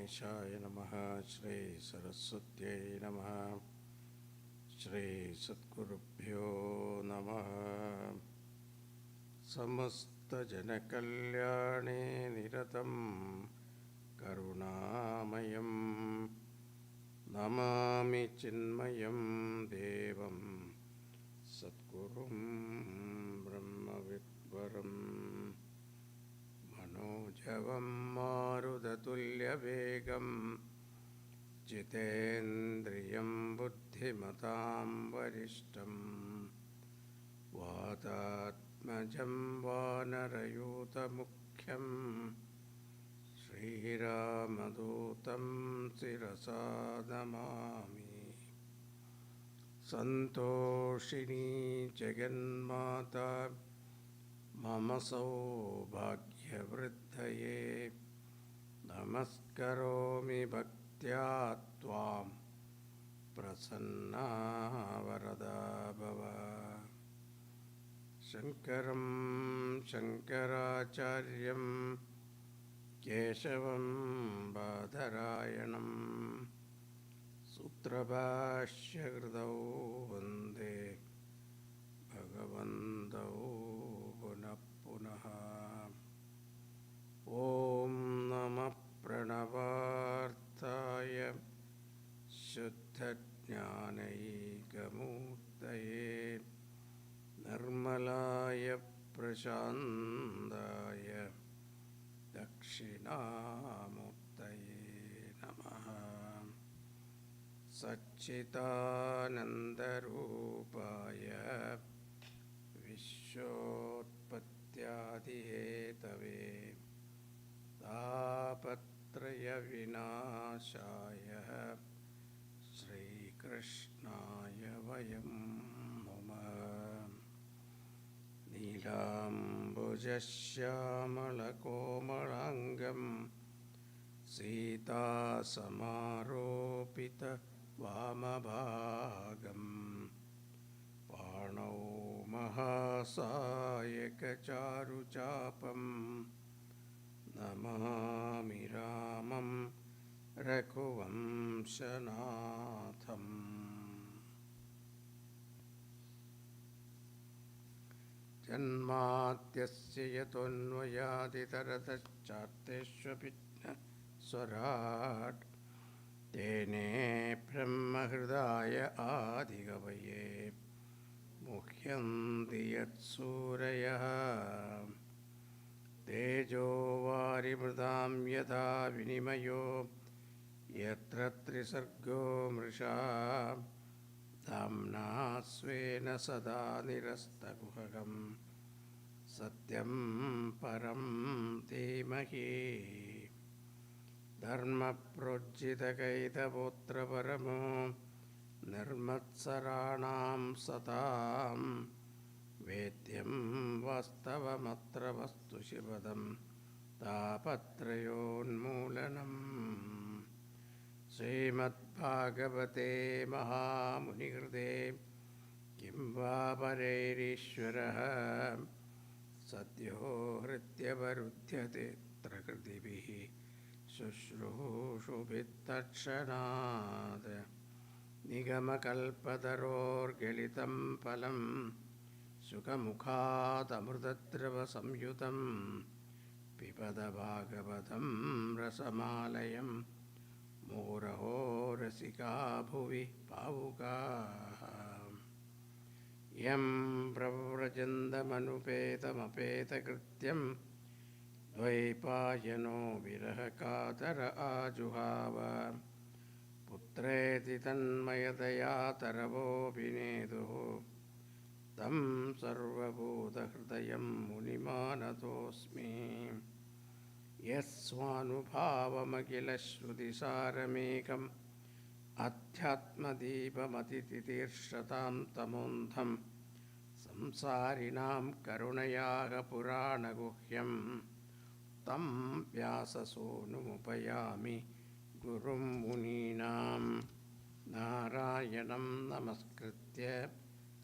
गणेशाय नमः। श्री सरस्वत्यै नमः। श्री सद्गुरुभ्यो नमः। समस्तजनकल्याणे निरतं करुणामयं नमामि चिन्मयं देवं सद्गुरुं ब्रह्मविद्वरम् मनोजवं मारुततुल्यवेगं जितेन्द्रियं बुद्धिमतां वरिष्ठं वातात्मजं वानरयूतमुख्यं श्रीरामदूतं शिरसा नमामि। सन्तोषिणी जगन्माता मम सौभाग्यवृद्धये नमस्करोमि भक्त्या त्वां प्रसन्ना वरदा भव। शङ्करं शङ्कराचार्यं केशवं बादरायणं सूत्रभाष्यकृतौ वन्दे भगवन्तौ पुनः पुनः। ॐ नमः प्रणवार्थाय शुद्धज्ञानैकमूर्तये निर्मलाय प्रशान्ताय दक्षिणामूर्तये नमः। सच्चिदानन्दरूपाय विश्वोत्पत्त्यादिहेतवे तापत्रयविनाशाय श्रीकृष्णाय वयं नुमः। नीलाम्बुजश्यामलकोमलाङ्गं सीतासमारोपितवामभागं पाणौ महासायकचारुचापं नमामि रामं रघुवंशनाथम्। जन्माद्यस्य यतोऽन्वयादितरतश्चार्तेष्वभिघ्नस्वराट् तेने ब्रह्महृदाय आदिकवये मुह्यन्ति यत्सूरयः। तेजो वारिमृदां यथा विनिमयो यत्र त्रिसर्गो मृषा धाम्ना स्वेन सदा निरस्तकुहकं सत्यं परं धीमहि। धर्मप्रोज्झितकैतवोत्रपरमो निर्मत्सराणां सतां वेद्यं वास्तवमत्र वस्तु शिवदं तापत्रयोन्मूलनम्। श्रीमद्भागवते महामुनिकृते किं वा परैरीश्वरः सद्यो हृद्यवरुध्यते प्रकृतिभिः शुश्रूषुभिस्तत्क्षणात्। निगमकल्पतरोर्गलितं फलं सुखमुखादमृतद्रवसंयुतं पिबत भागवतं रसमालयम् मुहुरहो रसिका भुवि भावुकाः। यं प्रव्रजन्तमनुपेतमपेतकृत्यं द्वैपायनो विरहकातर आजुहाव। पुत्रेति तन्मयतया तरवोऽभिनेदुः तं सर्वभूतहृदयं मुनिमानतोऽस्मि। यस्वानुभावमखिलश्रुतिसारमेकम् अध्यात्मदीपमतितितीर्षतां तमोन्धं संसारिणां करुणयाः पुराणगुह्यं तं व्याससूनुमुपयामि गुरुं मुनीनां। नारायणं नमस्कृत्य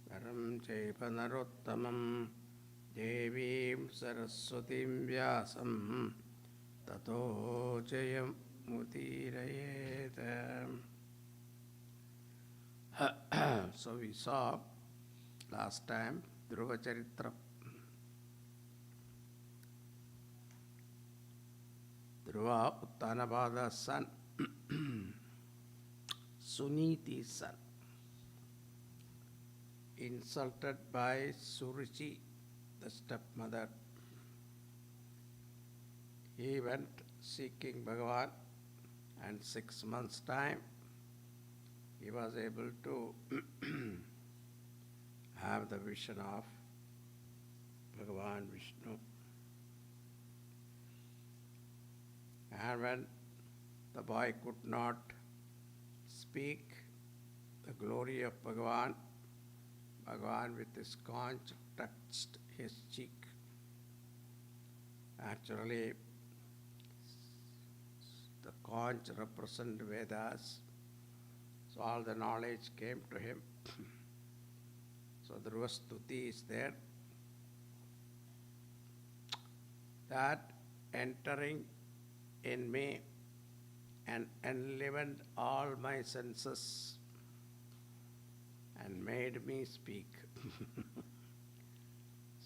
नरं चैव नरोत्तमं देवीं सरस्वतीं व्यासं ततो mudirayet. So we saw last time Dhruva Charitra. Dhruva, Uttanabhada's son, Suniti's son, insulted by Suruchi, the stepmother. He went seeking Bhagavan, and 6 months' time he was able to have the vision of Bhagavan Vishnu. And when the boy could not speak the glory of Bhagavan, Bhagavan with his conch touched his cheek. Actually, the conch represents Vedas, so all the knowledge came to him. So Dhruva Stuti is there, that entering in me and enlivened all my senses and made me speak.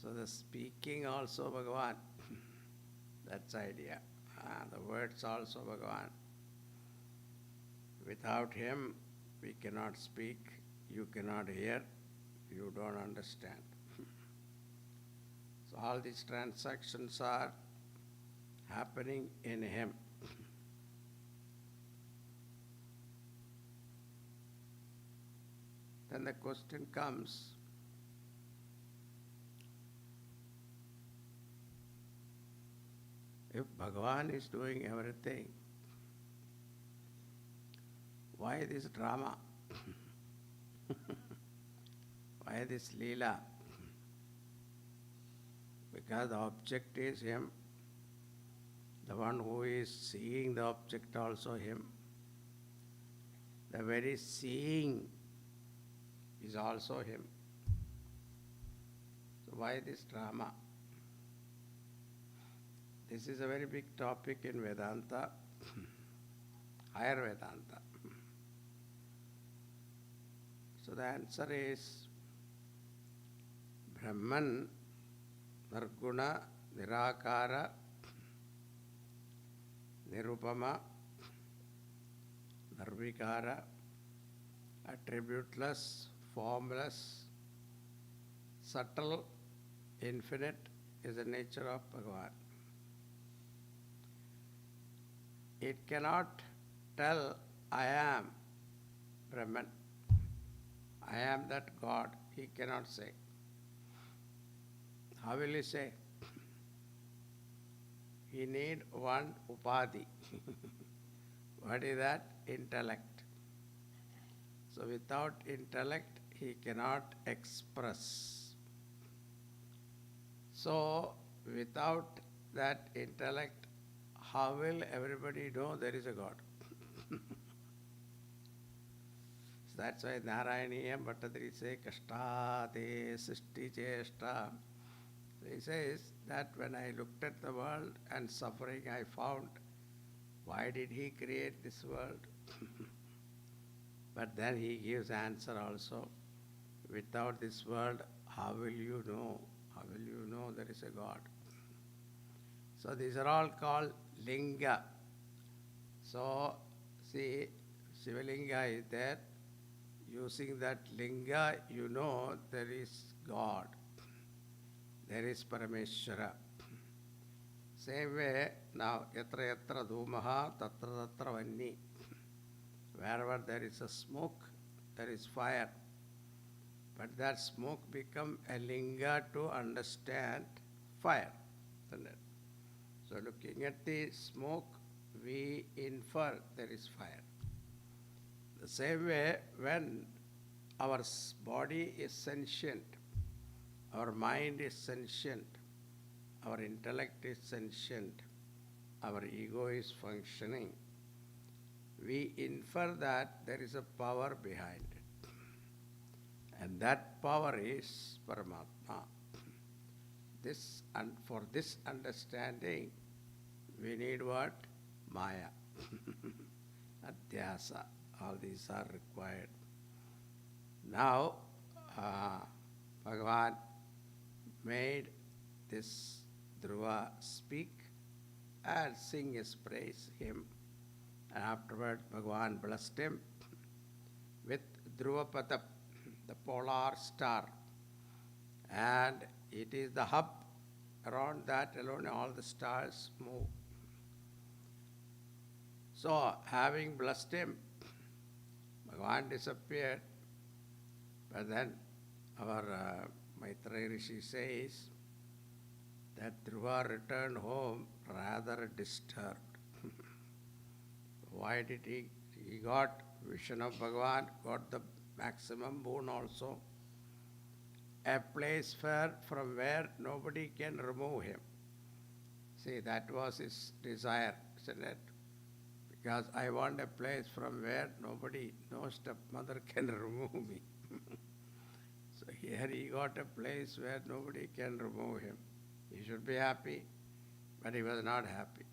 So the speaking also Bhagavan, that's the idea. The words also Bhagavan. Without him we cannot speak, you cannot hear, you don't understand. So all these transactions are happening in him. Then the question comes, if Bhagavan is doing everything, why this drama? Why this Leela? Because the object is him. The one who is seeing the object also him. The very seeing is also him. So why this drama? This is a very big topic in Vedanta, higher Vedanta. So the answer is Brahman, Nirguna, Nirakara, Nirupama, Nirvikara, attributeless, formless, subtle, infinite is the nature of Bhagavan. It cannot tell, I am Brahman, I am that God. He cannot say. How will he say? He need one upadhi. What is that? Intellect. So without intellect, he cannot express. So without that intellect, how will everybody know there is a God? So that's why Narayaniyam Bhattadri say, Kashtade Sisti Cheshta. So he says that when I looked at the world and suffering I found, why did he create this world? But then he gives answer also. Without this world, how will you know? How will you know there is a God? So these are all called linga. So see, Shivalinga is there. Using that linga, you know there is God. There is Parameshwara. Same way, now, yatra yatra dhumaha, tatra tatra vanni. Wherever there is a smoke, there is fire. But that smoke become a linga to understand fire. Isn't it? So looking at the smoke, we infer there is fire. The same way, when our body is sentient, our mind is sentient, our intellect is sentient, our ego is functioning, we infer that there is a power behind it. And that power is Paramatma. And for this understanding, we need what? Maya. Adhyasa, all these are required. Now, Bhagavan made this Dhruva speak and sing his praise, him. And afterward, Bhagavan blessed him with Dhruvapada, the polar star. And it is the hub. Around that alone, all the stars move. So, having blessed him, Bhagavan disappeared. But then our Maitreya Rishi says that Dhruva returned home rather disturbed. Why did he? He got vision of Bhagavan, got the maximum boon also. A place from where nobody can remove him. See, that was his desire, isn't it? Because I want a place from where nobody, no stepmother can remove me. So here he got a place where nobody can remove him. He should be happy, but he was not happy.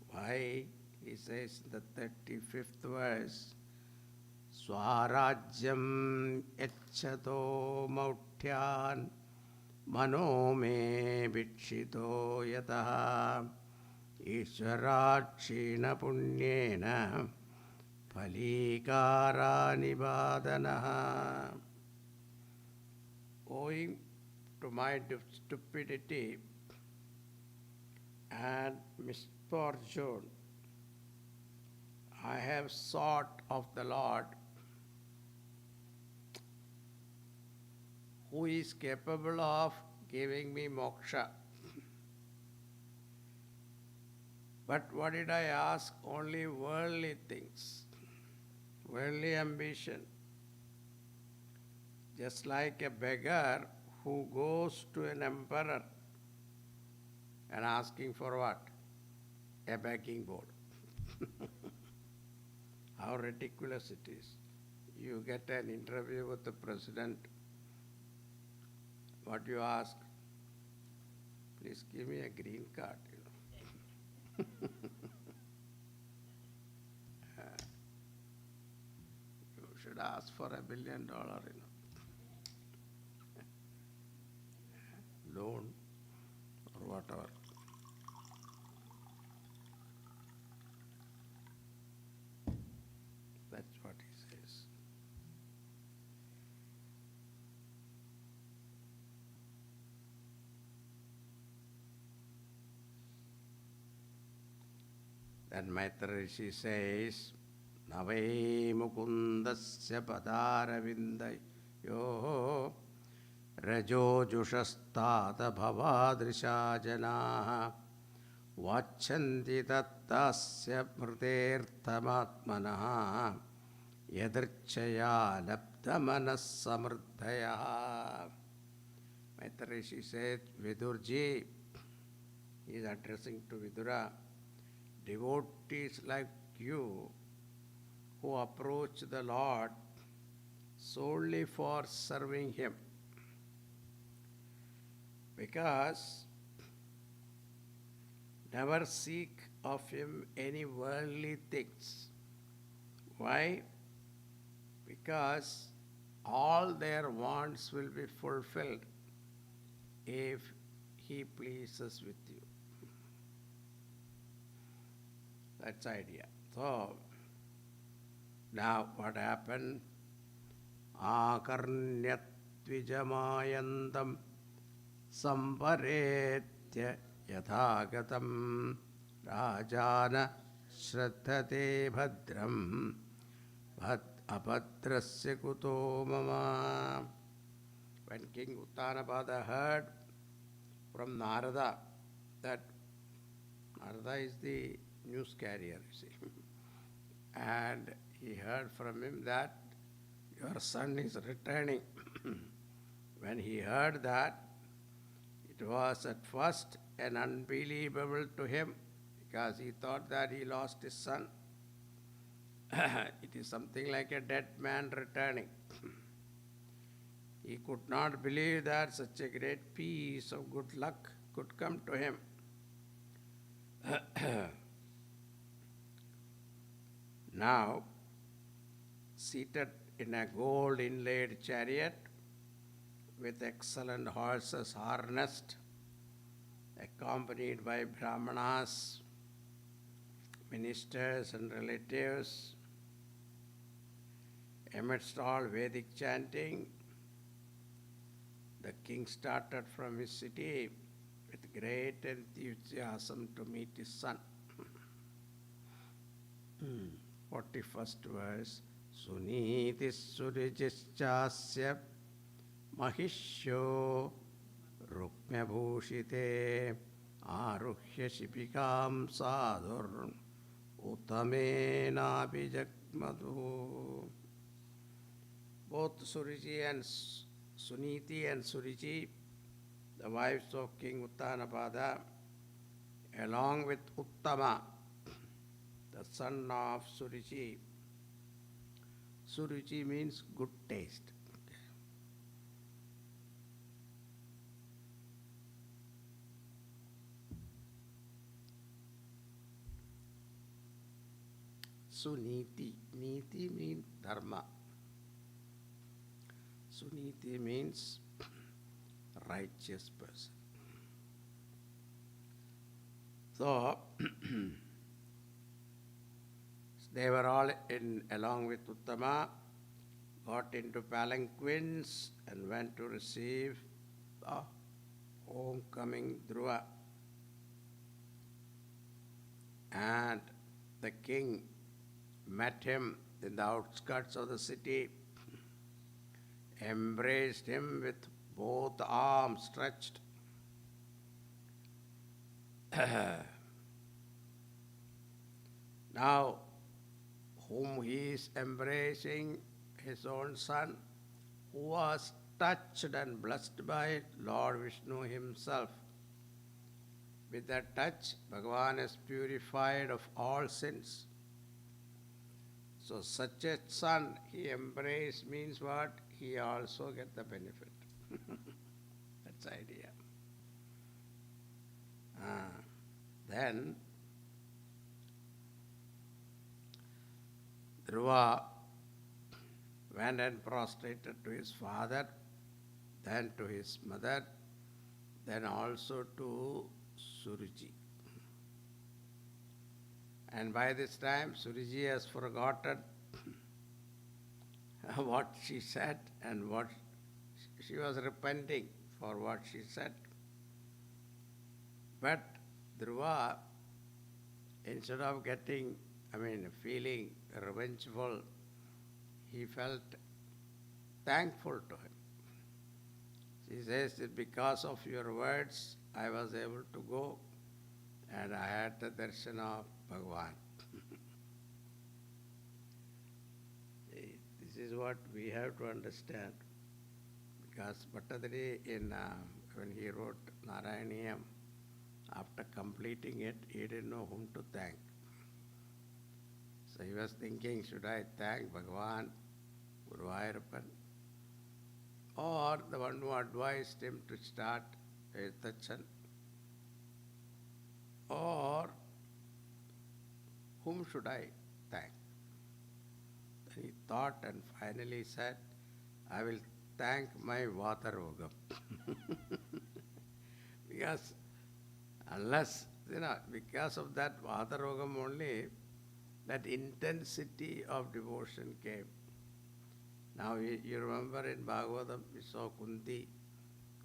Why? He says in the 35th verse, Swarajyam yacchato mauthyan mano me bhikshito yataha Ishvarachina punyena phalikara nibadanaha. Owing to my stupidity and misfortune, I have sought of the Lord, who is capable of giving me moksha. But what did I ask? Only worldly things, worldly ambition. Just like a beggar who goes to an emperor and asking for what? A begging bowl. How ridiculous it is. You get an interview with the president. What you ask? Please give me a green card. You should ask for $1 billion, loan or whatever. That's what he says. Then Maitreya Rishi says, Nave mukundasya padaravindayo rajo jushastata bhavadrisha janaha vachanti tattasya mrterthamatmanaha yadrichaya labdamanas samrdhaya. Maitreya Rishi said, Vidurji, he is addressing to Vidura, devotees like you who approach the Lord solely for serving Him, because never seek of Him any worldly things. Why? Because all their wants will be fulfilled if He pleases with you. That's the idea. So, now what happened? Akarnyatvijamayandam samparetya yathagatam rajana shraddhate bhadram bhad abhadrasya kuto mama. When King Uttanapada heard from Narada, that Narada is the news carrier, you see, and he heard from him that your son is returning. When he heard that, it was at first an unbelievable to him, because he thought that he lost his son. It is something like a dead man returning. He could not believe that such a great piece of good luck could come to him. Now, seated in a gold inlaid chariot with excellent horses harnessed, accompanied by brahmanas, ministers and relatives, amidst all Vedic chanting, the king started from his city with great enthusiasm to meet his son. 41st verse. Suniti surijischasya mahishyo rukmya bhushite aruhya shipikam sadhur uttamena abhijagmadhu. Both Suriji and Suniti and Suriji, the wives of King Uttanapada, along with Uttama, the son of Suriji. Suriji means good taste. Suniti. Niti means dharma. Suniti means righteous person. So, they were all along with Uttama, got into palanquins and went to receive the homecoming Dhruva. And the king met him in the outskirts of the city, embraced him with both arms stretched. Now, whom he is embracing, his own son, who was touched and blessed by Lord Vishnu himself. With that touch, Bhagavan is purified of all sins. So such a son he embraced means what? He also get the benefit. That's the idea. Then Dhruva went and prostrated to his father, then to his mother, then also to Suriji. And by this time, Suriji has forgotten what she said and what she was repenting for what she said. But Dhruva, instead of feeling revengeful, he felt thankful to him. She says that because of your words, I was able to go and I had the darshan of Bhagavan. This is what we have to understand. Because Bhattadri, when he wrote Narayaniyam, after completing it, he didn't know whom to thank. So he was thinking, should I thank Bhagavan, Guru Ayappan, or the one who advised him to start Tachan, or whom should I thank? Then he thought and finally said, I will thank my Vatarogam. Because because of that Vatarogam only, that intensity of devotion came. Now you remember in Bhagavatam, we saw Kunti.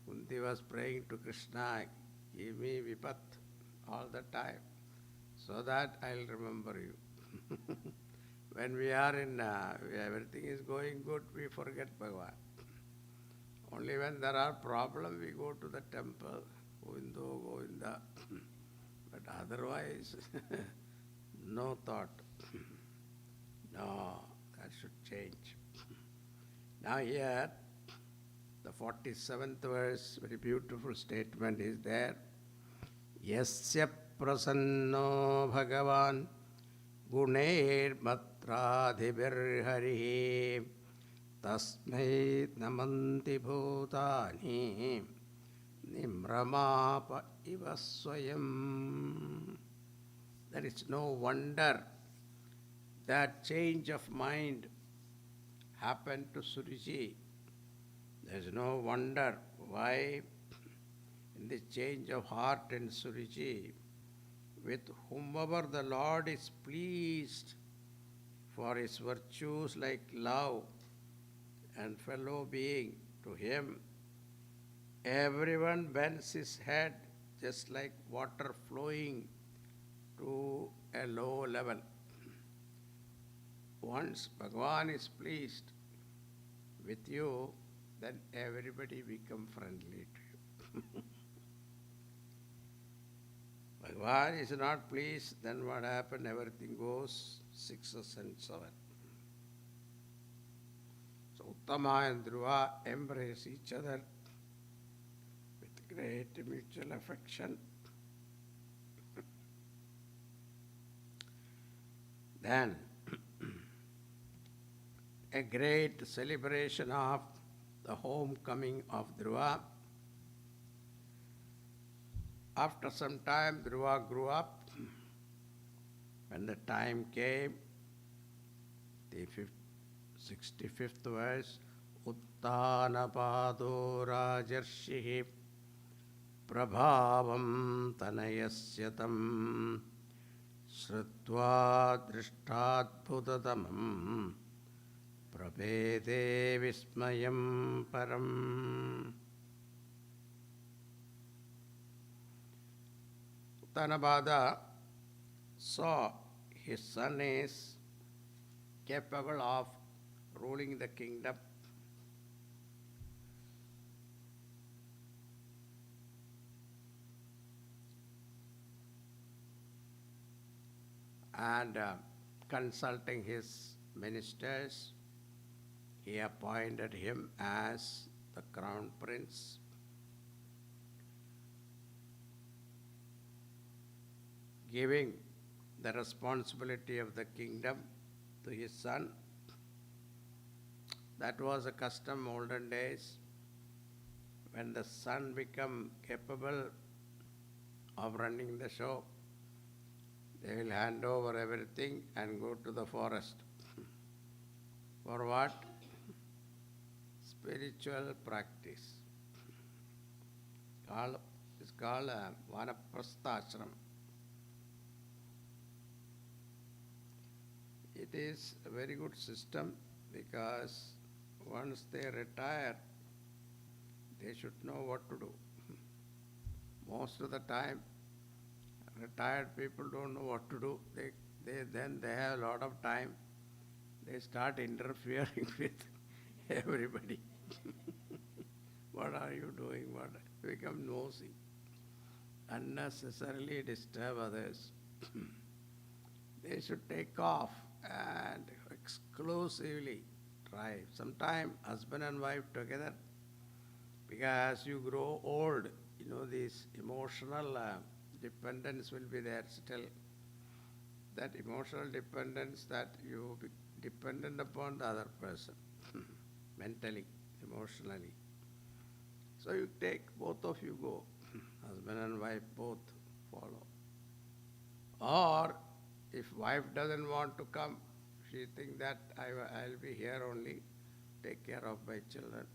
Kunti was praying to Krishna, give me vipat all the time, so that I'll remember you. When we are everything is going good, we forget Bhagavan. Only when there are problems, we go to the temple, Govinda. But otherwise, no thought. No, that should change. Now here, the 47th verse, very beautiful statement is there. Yasya prasanno bhagavan gunair matradhibir harihi tasmai namanti bhutani nimramapa ivaswayam. There is no wonder that change of mind happened to Suriji. There is no wonder why in the change of heart in Suriji, with whomever the Lord is pleased for his virtues like love and fellow being to him, everyone bends his head just like water flowing to a low level. Once Bhagavan is pleased with you, then everybody become friendly to you. Bhagavan is not pleased, then what happened? Everything goes 6 and 7. So Uttama and Dhruva embrace each other with great mutual affection. Then a great celebration of the homecoming of Dhruva. After some time, Dhruva grew up. When the time came, the 65th verse, Uttanapado Rajarshihi Prabhavam Tanayasyatam Shrutva Drishtadbhudatamam Prabhede Vismayam Param. Uttanapāda saw his son is capable of ruling the kingdom. And consulting his ministers, he appointed him as the crown prince. Giving the responsibility of the kingdom to his son. That was a custom olden days. When the son become capable of running the show, they will hand over everything and go to the forest. For what? Spiritual practice. It's called Vanaprastha Ashram. It is a very good system because once they retire, they should know what to do. Most of the time, retired people don't know what to do. Then they have a lot of time. They start interfering with everybody. What are you doing? What? Become nosy. Unnecessarily disturb others. They should take off and exclusively drive. Sometime husband and wife together, because you grow old, this emotional dependence will be there still. That emotional dependence that you be dependent upon the other person, mentally, emotionally. So you take, both of you go, husband and wife both follow. Or if wife doesn't want to come, she thinks that I'll be here only, take care of my children,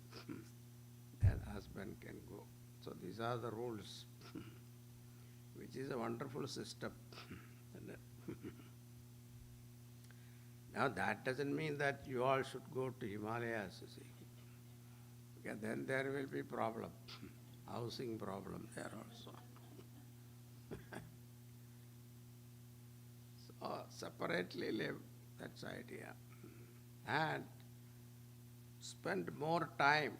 then husband can go. So these are the rules, which is a wonderful system. Now that doesn't mean that you all should go to Himalayas, you see. Because then there will be problem, housing problem there also. So separately live, that's the idea. And spend more time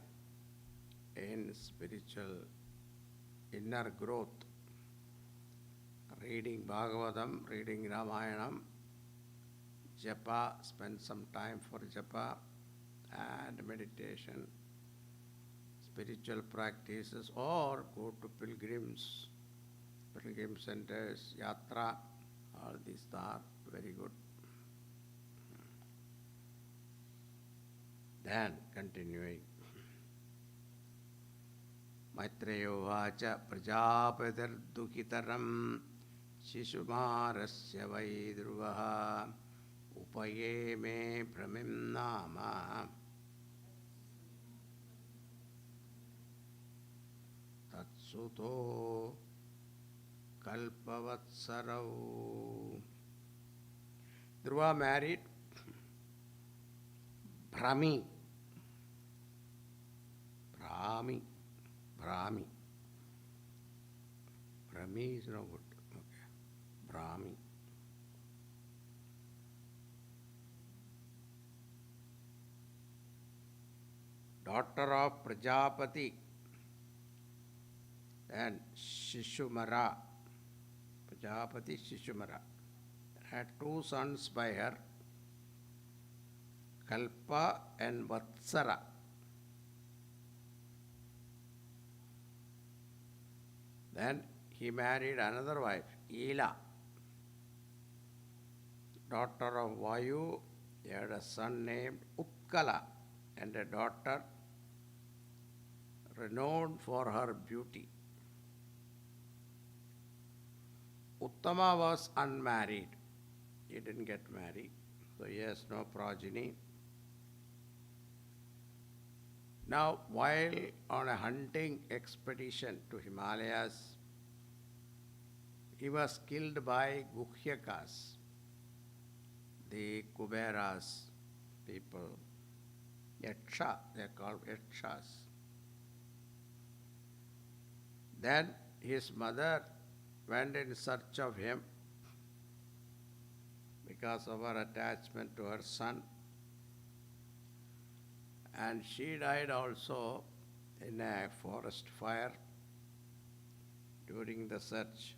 in spiritual inner growth. Reading Bhagavatam, reading Ramayanam, japa, spend some time for japa and meditation, spiritual practices, or go to pilgrim centers, yatra, all these are very good. Then continuing. Maitreyo vacha prajapatir dukitaram Shishumarasya Vaidruvaha Paye me Pramim Nama Tatsuto Kalpavatsarau. Dhruva married Brahmi. Brahmi. Brahmi. Brahmi is no good. Okay. Brahmi. Daughter of Prajapati and Shishumara. Prajapati Shishumara. Had two sons by her, Kalpa and Vatsara. Then he married another wife, Ela, daughter of Vayu. He had a son named Uppkala and a daughter renowned for her beauty. Uttama was unmarried. He didn't get married, so he has no progeny. Now, while on a hunting expedition to Himalayas, he was killed by Guhyakas, the Kuberas people. Yaksha, they are called Yakshas. Then his mother went in search of him because of her attachment to her son. And she died also in a forest fire during the search.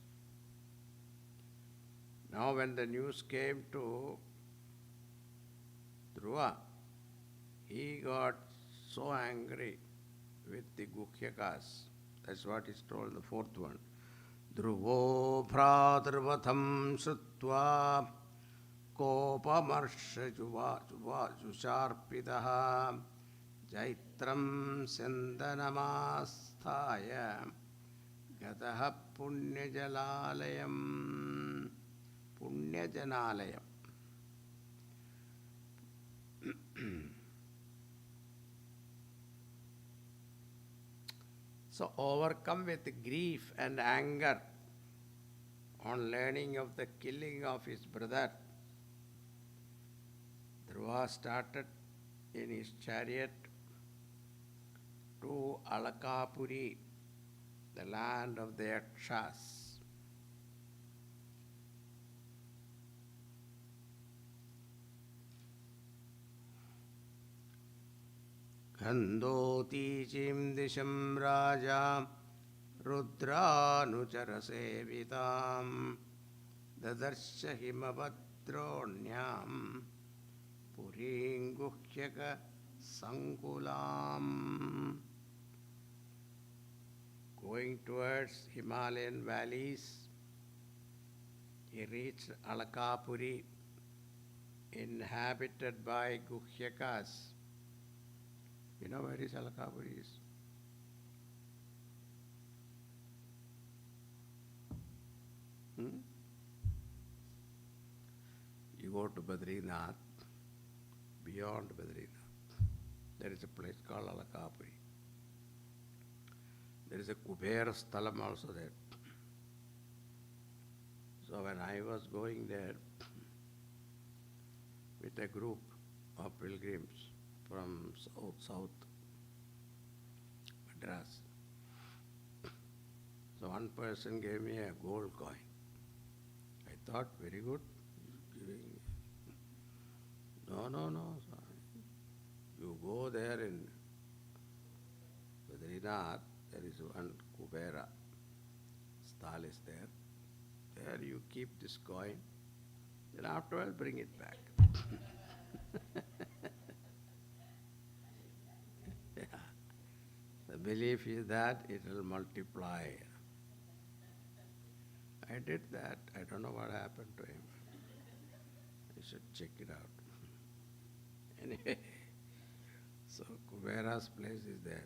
Now when the news came to Dhruva, he got so angry with the Guhyakas. That's what is told, the fourth one. Dhruvo bhradravatham shrutva kopamarsha jusharpidaha jaitram sindanamasthaya gataha punyajalalayam. Punyajanalayam. So overcome with grief and anger on learning of the killing of his brother, Dhruva started in his chariot to Alakapuri, the land of the Yakshas. Khandoti chim disham raja rudranuchara sevitam dadarsha himabhadranyam puring guhyaka sankulam. Going towards Himalayan valleys, he reached Alakapuri, inhabited by Guhyakas. You know where is Alakapuri is? You go to Badrinath, beyond Badrinath, there is a place called Alakapuri. There is a Kubera Sthalam also there. So when I was going there with a group of pilgrims from South Madras, so one person gave me a gold coin. I thought, very good, giving me. No, you go there in Badrinath, there is one Kubera Sthal is there. There you keep this coin, then afterwards bring it back. Yeah. The belief is that it will multiply. I did that. I don't know what happened to him. I should check it out. Anyway, so Kubera's place is there,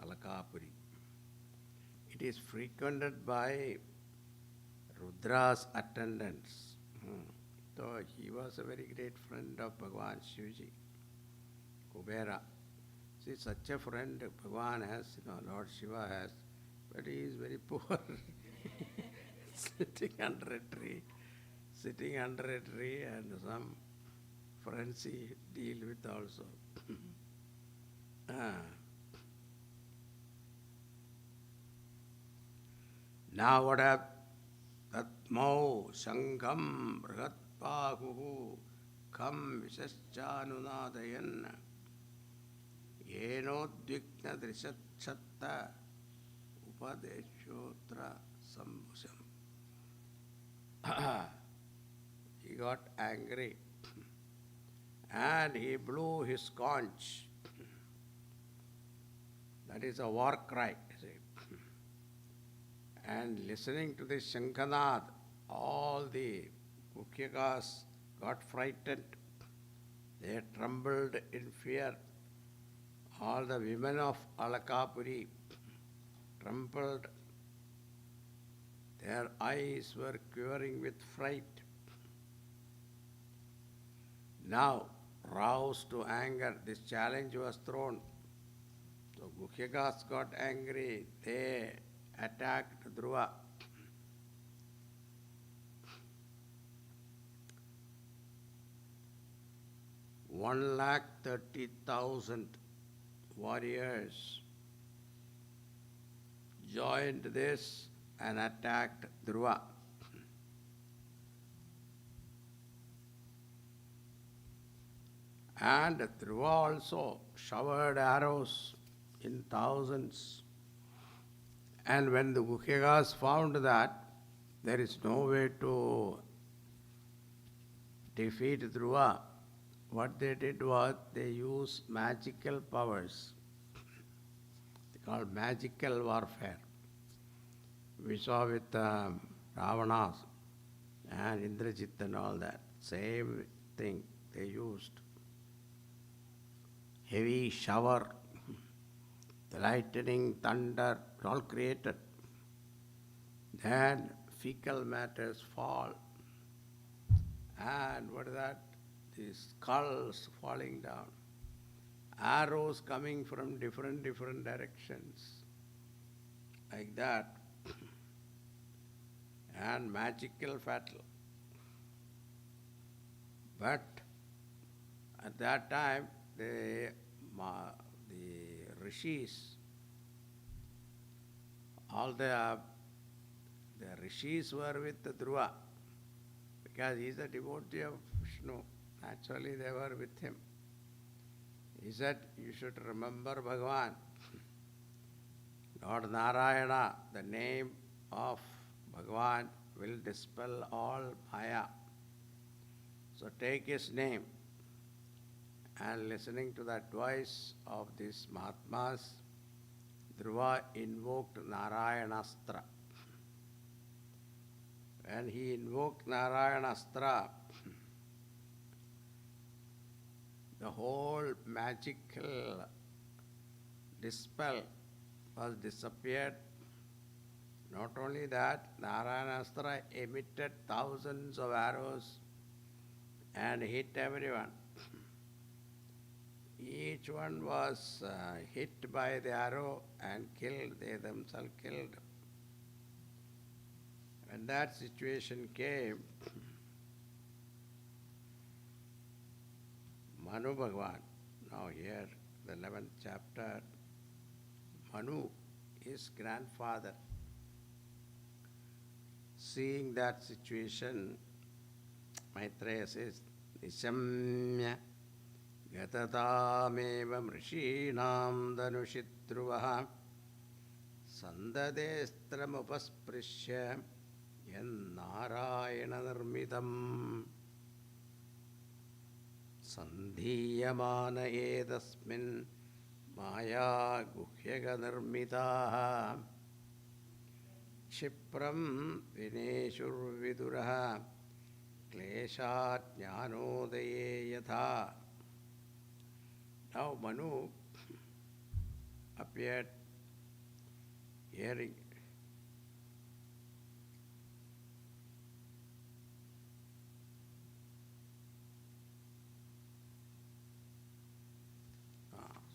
Alakapuri. It is frequented by Rudra's attendants. So he was a very great friend of Bhagavan Shivji, Kubera. See, such a friend Bhagavan has, Lord Shiva has, but he is very poor. Sitting under a tree and some friends he deal with also. Now what have Tatmau Shangham Brihatpahu Kham Vishaschanunadayan Yenodvikna Drishachatta Upadeshotra Sambhusam. He got angry and he blew his conch. That is a war cry, you see. And listening to this Shankhanad, all the Mukyakas got frightened. They trembled in fear. All the women of Alakapuri trembled. Their eyes were quivering with fright. Now, roused to anger, this challenge was thrown. So Gukyakas got angry. They attacked Dhruva. One lakh 30,000 warriors joined this and attacked Dhruva. And Dhruva also showered arrows in thousands. And when the Gukyakas found that there is no way to defeat Dhruva, what they did was they used magical powers. They called magical warfare. We saw with Ravana and Indrajit and all that. Same thing they used. Heavy shower, the lightning, thunder, all created. Then fecal matters fall. And what is that? The skulls falling down. Arrows coming from different directions. Like that. And magical battle. But at that time, the rishis, all the rishis were with Dhruva because he is a devotee of Vishnu. Naturally, they were with him. He said, you should remember Bhagavan. Lord Narayana, the name of Bhagavan will dispel all Maya. So take his name. And listening to the advice of these Mahatmas, Dhruva invoked Narayanastra. When he invoked Narayanastra, the whole magical dispel was disappeared. Not only that, Narayanastra emitted thousands of arrows and hit everyone. Each one was hit by the arrow and killed, they themselves killed. When that situation came, Manu Bhagavan, now here, the 11th chapter, Manu, his grandfather, seeing that situation, Maitreya says, Nishamya Gatatameva Mrishinam Dhanushitruvaha Sandadestram Upasprishya Yan Narayana Nirmidam Sandhiyamana Edasmin Maya Guhyaga Nirmitaha Kshipram Vineshur Viduraha Kleshat Jnanodaye Yatha. Now Manu appeared hearing.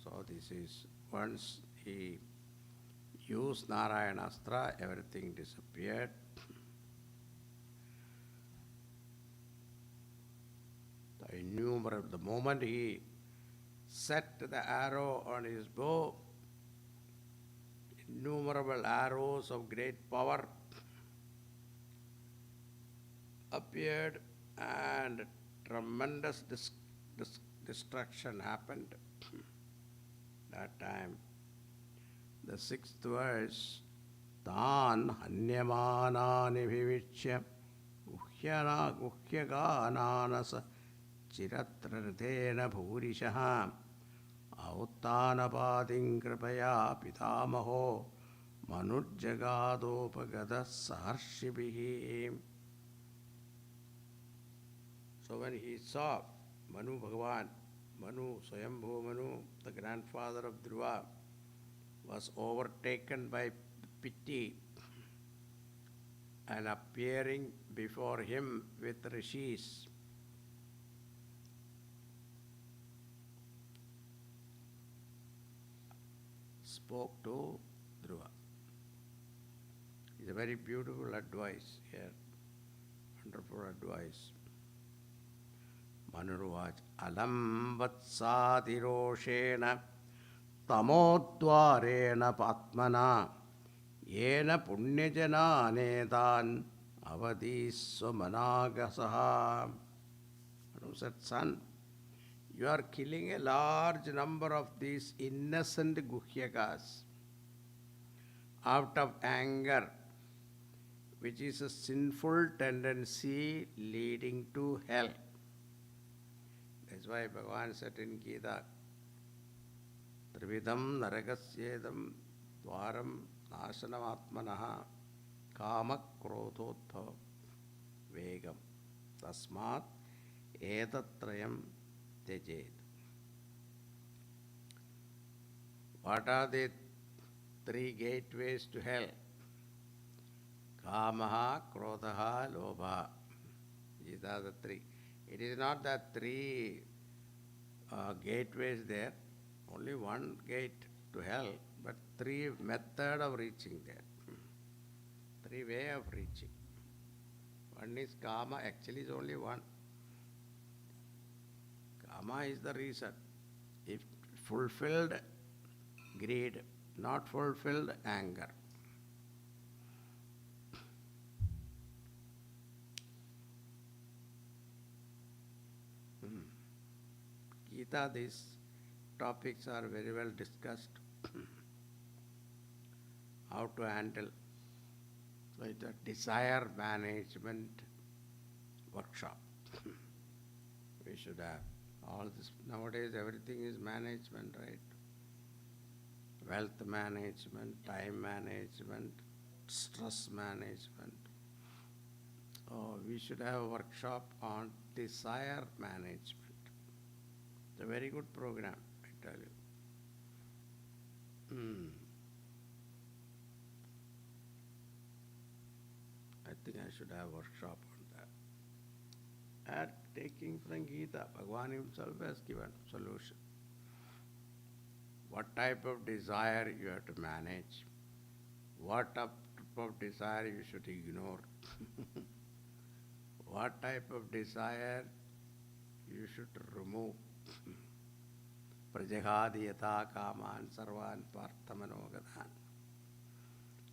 So this is, once he used Narayanastra, everything disappeared. The moment he set the arrow on his bow, innumerable arrows of great power appeared and tremendous destruction happened. That time, the sixth verse, Tan Hanyamanani Vivichya Guhyagananasa Chiratradena Bhurishaha Autanapading Kripaya Pitamaho Manujjagadopagadha Saharshibihi. So when he saw Manu Bhagavan, Swayambhu Manu, the grandfather of Dhruva, was overtaken by pity and appearing before him with rishis, spoke to Dhruva. It's a very beautiful advice here, wonderful advice. Manuruvach alam vatsadiroshena tamodvarena patmana yena punyajana nedan avadiswamanagasaha. Manu said, son, you are killing a large number of these innocent guhyakas out of anger, which is a sinful tendency leading to hell. That's why Bhagavan said in Gita, Trividam naragasyedam dvaram nasanam atmanaha kama krodhotha vegam tasmat etatrayam tejed. What are the three gateways to hell? Kamaha, Krodhaha, Lobha. These are the three. It is not that three gateways there, only one gate to hell, but three method of reaching there. Three way of reaching. One is Kama, actually is only one. Kama is the reason. If fulfilled, greed, not fulfilled, anger. Gita, these topics are very well discussed. How to handle. So it's a desire management workshop. We should have all this. Nowadays everything is management, right? Wealth management, time management, stress management. So we should have a workshop on desire management. It's a very good program, I tell you. I think I should have a workshop on that. And taking from Gita, Bhagavan himself has given solution. What type of desire you have to manage? What type of desire you should ignore? What type of desire you should remove? Prajahadi yatha kaman sarvan parthamanogadan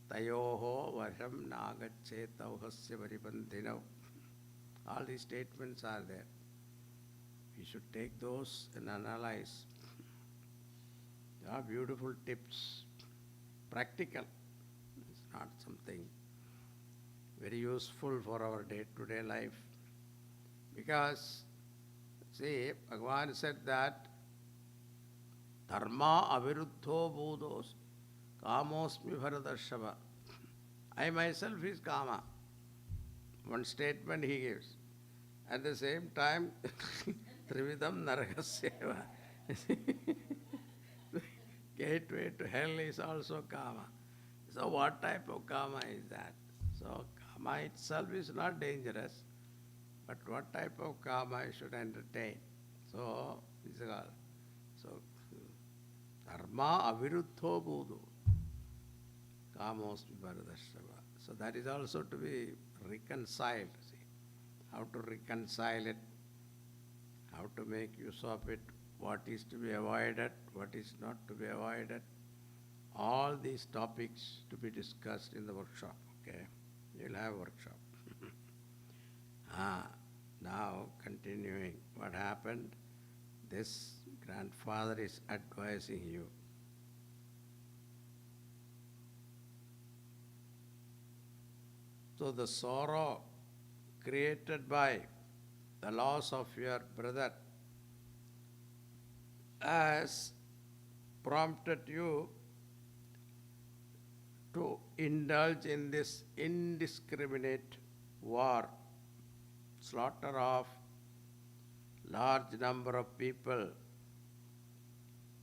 tayoho vasham nagachet auhasya varibandhinav. All these statements are there. We should take those and analyze. There are beautiful tips, practical. It's not something very useful for our day-to-day life. Because, see, Bhagavan said that dharma aviruddho budos kamosmi bharadarshava. I myself is kama. One statement he gives. At the same time, trividam narakasyeva. Gateway to hell is also kama. So what type of kama is that? So kama itself is not dangerous, but what type of kama you should entertain? So this is all. So ma aviruddho budu. Kamosmi Bharadashava. So that is also to be reconciled. See, how to reconcile it, how to make use of it, what is to be avoided, what is not to be avoided. All these topics to be discussed in the workshop. Okay, you'll have workshop. Now continuing, what happened? This grandfather is advising you. So the sorrow created by the loss of your brother has prompted you to indulge in this indiscriminate war, slaughter of large number of people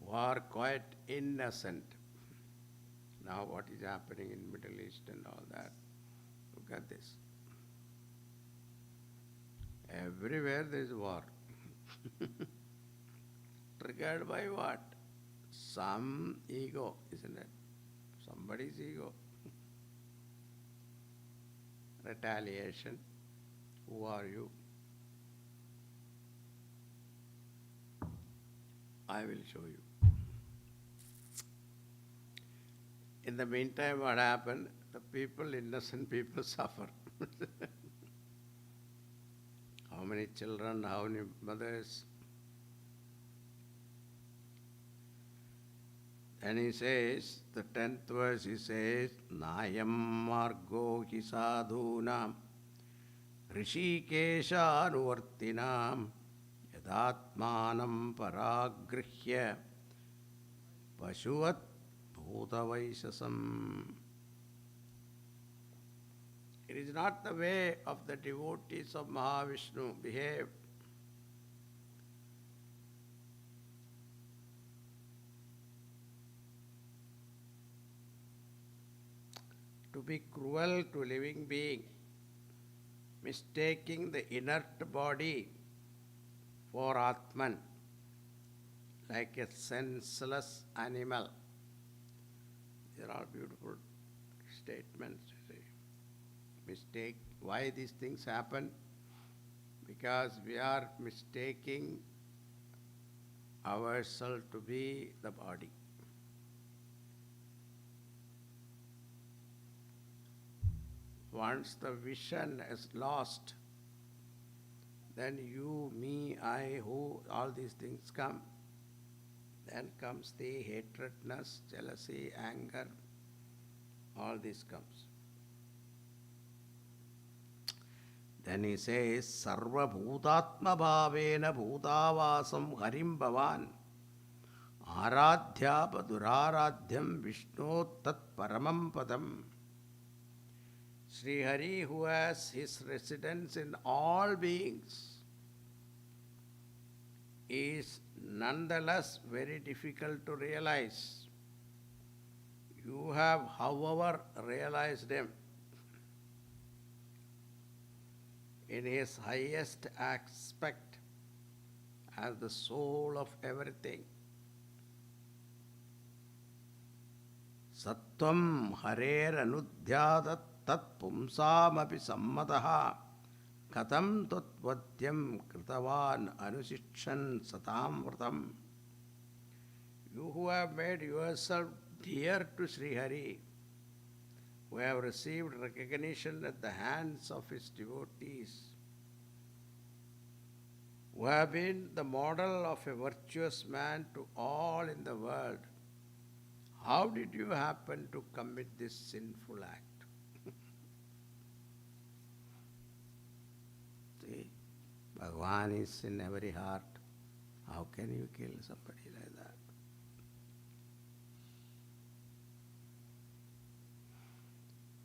who are quite innocent. Now what is happening in Middle East and all that? Look at this. Everywhere there is war. Triggered by what? Some ego, isn't it? Somebody's ego. Retaliation. Who are you? I will show you. In the meantime, what happened? The people, innocent people, suffer. How many children, how many mothers? Then he says, the 10th verse, he says, Nayam margo hi sadhunam rishikesha anuvartinam yadatmanam paragrihya pashuvat bhutavaisasam. It is not the way of the devotees of Mahavishnu behave. To be cruel to living being, mistaking the inert body for Atman, like a senseless animal. These are all beautiful statements. Mistake. Why these things happen? Because we are mistaking ourselves to be the body. Once the vision is lost, then you, me, I, who, all these things come. Then comes the hatredness, jealousy, anger, all this comes. Then he says, Sarva Bhutatma Bhavena Bhutavasam Harim Bhavan Aradhya Paduraradhyam Vishnu Tat Paramam Padam. Sri Hari, who has his residence in all beings, is nonetheless very difficult to realize. You have, however, realized him in his highest aspect as the soul of everything. Sattvam harer anudhyadat tat pumsamapi sammataha katam tatvadyam kritavan anusikshan satam vratam. You who have made yourself dear to Sri Hari, who have received recognition at the hands of his devotees, who have been the model of a virtuous man to all in the world, how did you happen to commit this sinful act? See, Bhagavan is in every heart. How can you kill somebody like that?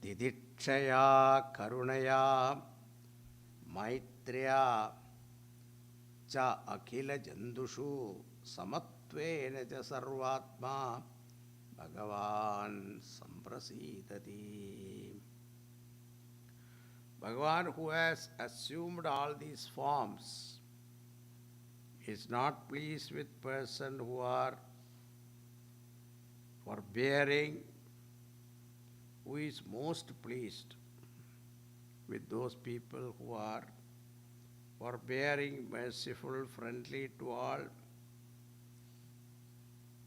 Didikshaya karunaya maitriya cha akhila jandushu samatvena cha sarvatma Bhagavan samprasidati. Bhagavan, who has assumed all these forms, is not pleased with persons who are forbearing, who is most pleased with those people who are forbearing, merciful, friendly to all,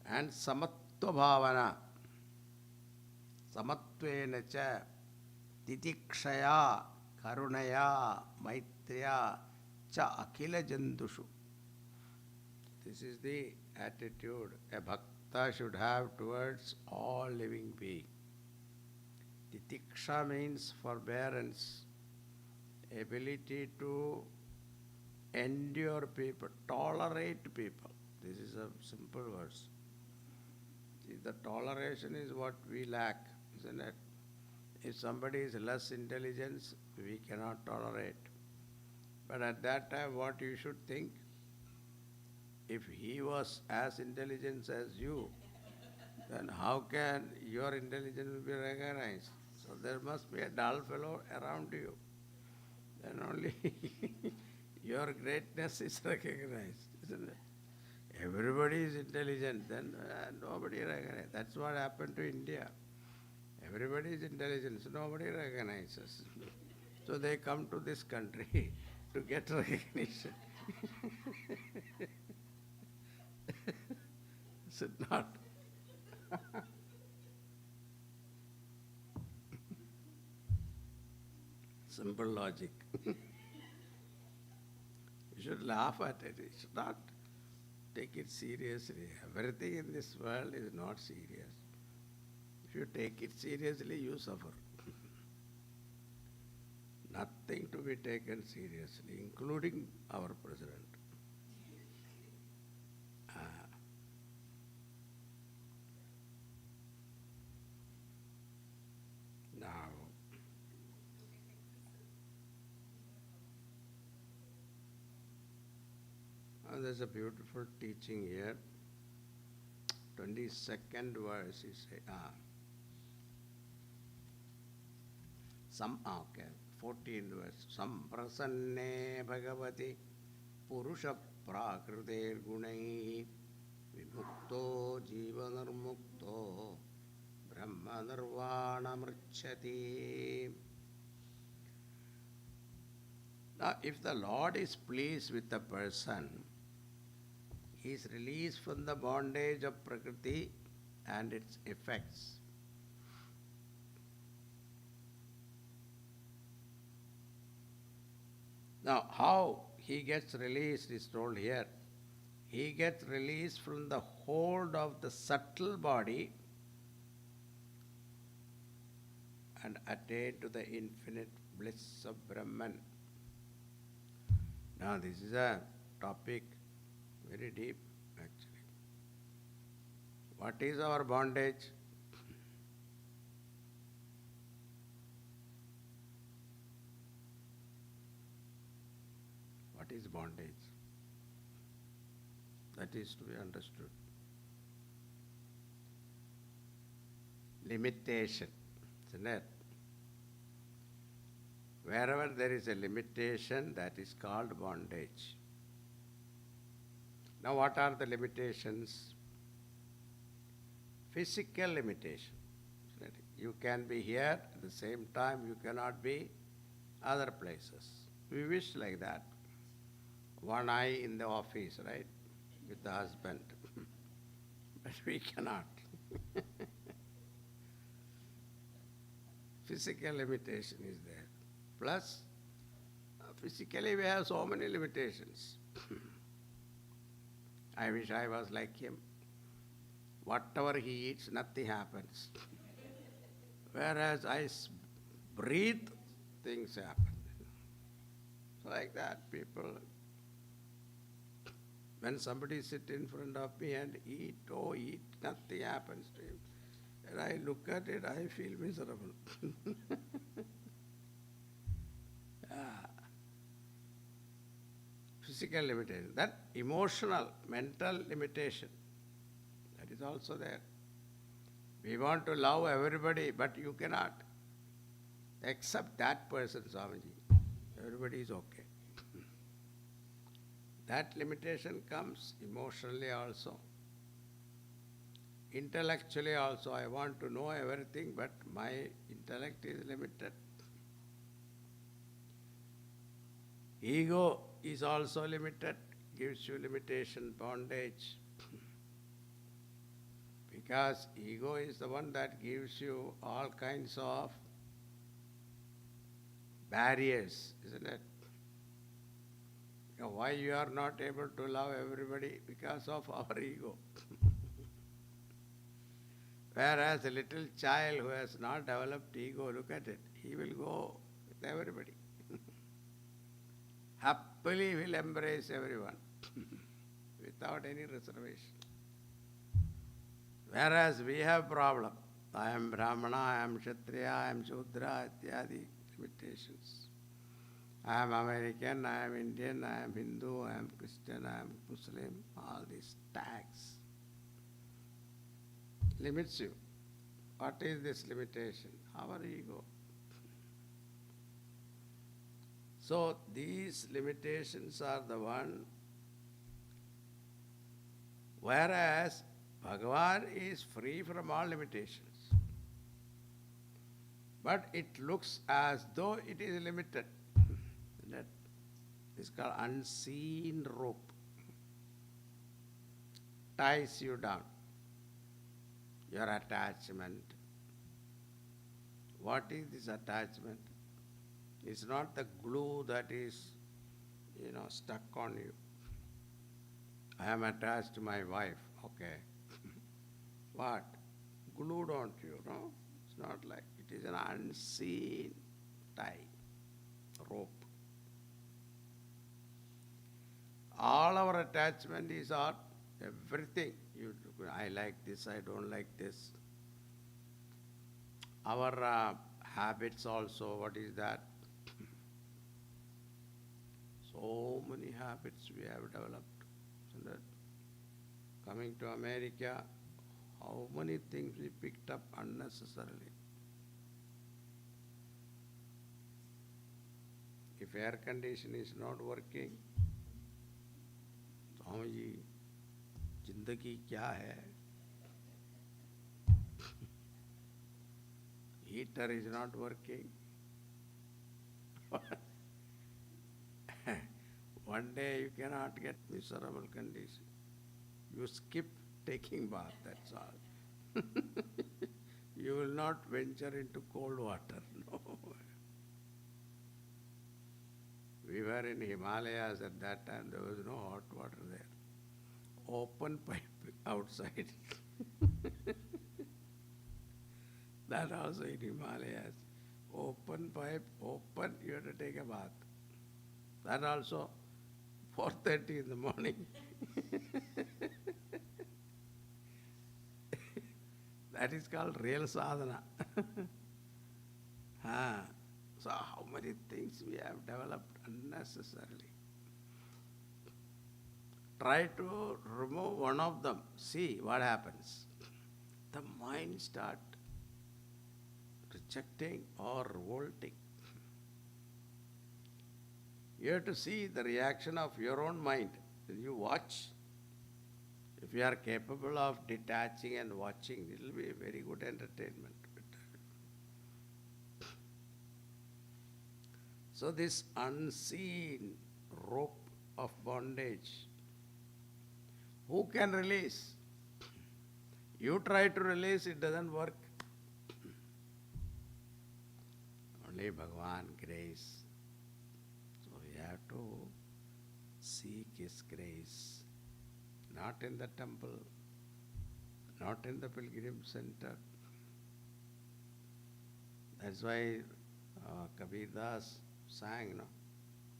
and samatva bhavana, samatvena cha, titikshaya, karunaya, maitriya, cha akila jandushu. This is the attitude a bhakta should have towards all living beings. Titiksha means forbearance, ability to endure people, tolerate people. This is a simple verse. See, the toleration is what we lack, isn't it? If somebody is less intelligent, we cannot tolerate. But at that time, what you should think? If he was as intelligent as you, then how can your intelligence be recognized? So there must be a dull fellow around you. Then only your greatness is recognized, isn't it? Everybody is intelligent, then nobody recognizes. That's what happened to India. Everybody is intelligent, so nobody recognizes. So they come to this country to get recognition. Is it not? Simple logic. You should laugh at it. You should not take it seriously. Everything in this world is not serious. If you take it seriously, you suffer. Nothing to be taken seriously, including our president. Now, there's a beautiful teaching here. 22nd verse, he says, okay, 14th verse. Samprasanne bhagavati purusha prakruter gunai vimukto jivanarmukto brahma nirvana mrichyati. Now, if the Lord is pleased with the person, he is released from the bondage of Prakriti and its effects. Now, how he gets released is told here. He gets released from the hold of the subtle body and attained to the infinite bliss of Brahman. Now, this is a topic very deep, actually. What is our bondage? What is bondage? That is to be understood. Limitation, isn't it? Wherever there is a limitation, that is called bondage. Now, what are the limitations? Physical limitation. You can be here, at the same time you cannot be other places. We wish like that. One eye in the office, right, with the husband. But we cannot. Physical limitation is there. Plus, physically we have so many limitations. I wish I was like him. Whatever he eats, nothing happens. Whereas I breathe, things happen. So like that, people, when somebody sits in front of me and eat, nothing happens to him. And I look at it, I feel miserable. Physical limitation. That emotional, mental limitation, that is also there. We want to love everybody, but you cannot. Except that person, Swamiji. Everybody is okay. That limitation comes emotionally also. Intellectually also, I want to know everything, but my intellect is limited. Ego is also limited, gives you limitation, bondage. Because ego is the one that gives you all kinds of barriers, isn't it? Why you are not able to love everybody? Because of our ego. Whereas a little child who has not developed ego, look at it, he will go with everybody. Happily will embrace everyone without any reservation. Whereas we have problem. I am Brahmana, I am Kshatriya, I am Shudra, ityadi limitations. I am American, I am Indian, I am Hindu, I am Christian, I am Muslim, all these tags limits you. What is this limitation? Our ego. So these limitations are the one, whereas Bhagavan is free from all limitations. But it looks as though it is limited. That is called unseen rope. Ties you down. Your attachment. What is this attachment? It's not the glue that is, stuck on you. I am attached to my wife. Okay. What? Glued onto you, no? It's not like, it is an unseen tie, rope. All our attachment is on everything. I like this, I don't like this. Our habits also, what is that? So many habits we have developed. Isn't it? Coming to America, how many things we picked up unnecessarily. If air condition is not working, Swami ji, जिंदगी क्या है? Heater is not working. One day you cannot get miserable condition. You skip taking bath, that's all. You will not venture into cold water. No. We were in Himalayas at that time, there was no hot water there. Open pipe outside. That also in Himalayas. Open pipe, open, you have to take a bath. That also 4:30 in the morning. That is called real sadhana. So how many things we have developed unnecessarily. Try to remove one of them. See what happens. The mind start rejecting or revolting. You have to see the reaction of your own mind. When you watch, if you are capable of detaching and watching, it will be a very good entertainment. So this unseen rope of bondage, who can release? You try to release, it doesn't work. Only Bhagavan grace. So we have to seek His grace. Not in the temple, not in the pilgrim center. That's why Kabir Das sang, no?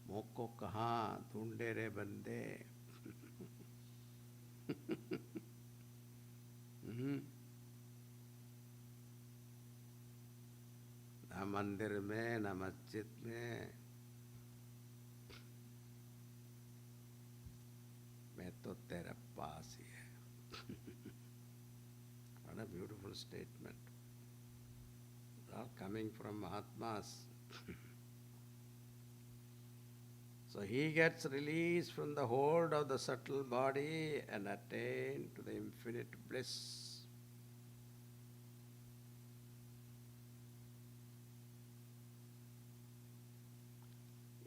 Moko kaha dhunde re bande. न मंदिर में न मस्जिद में, मैं तो तेरे पास ही है. What a beautiful statement. All coming from Mahatmas. So he gets released from the hold of the subtle body and attained to the infinite bliss.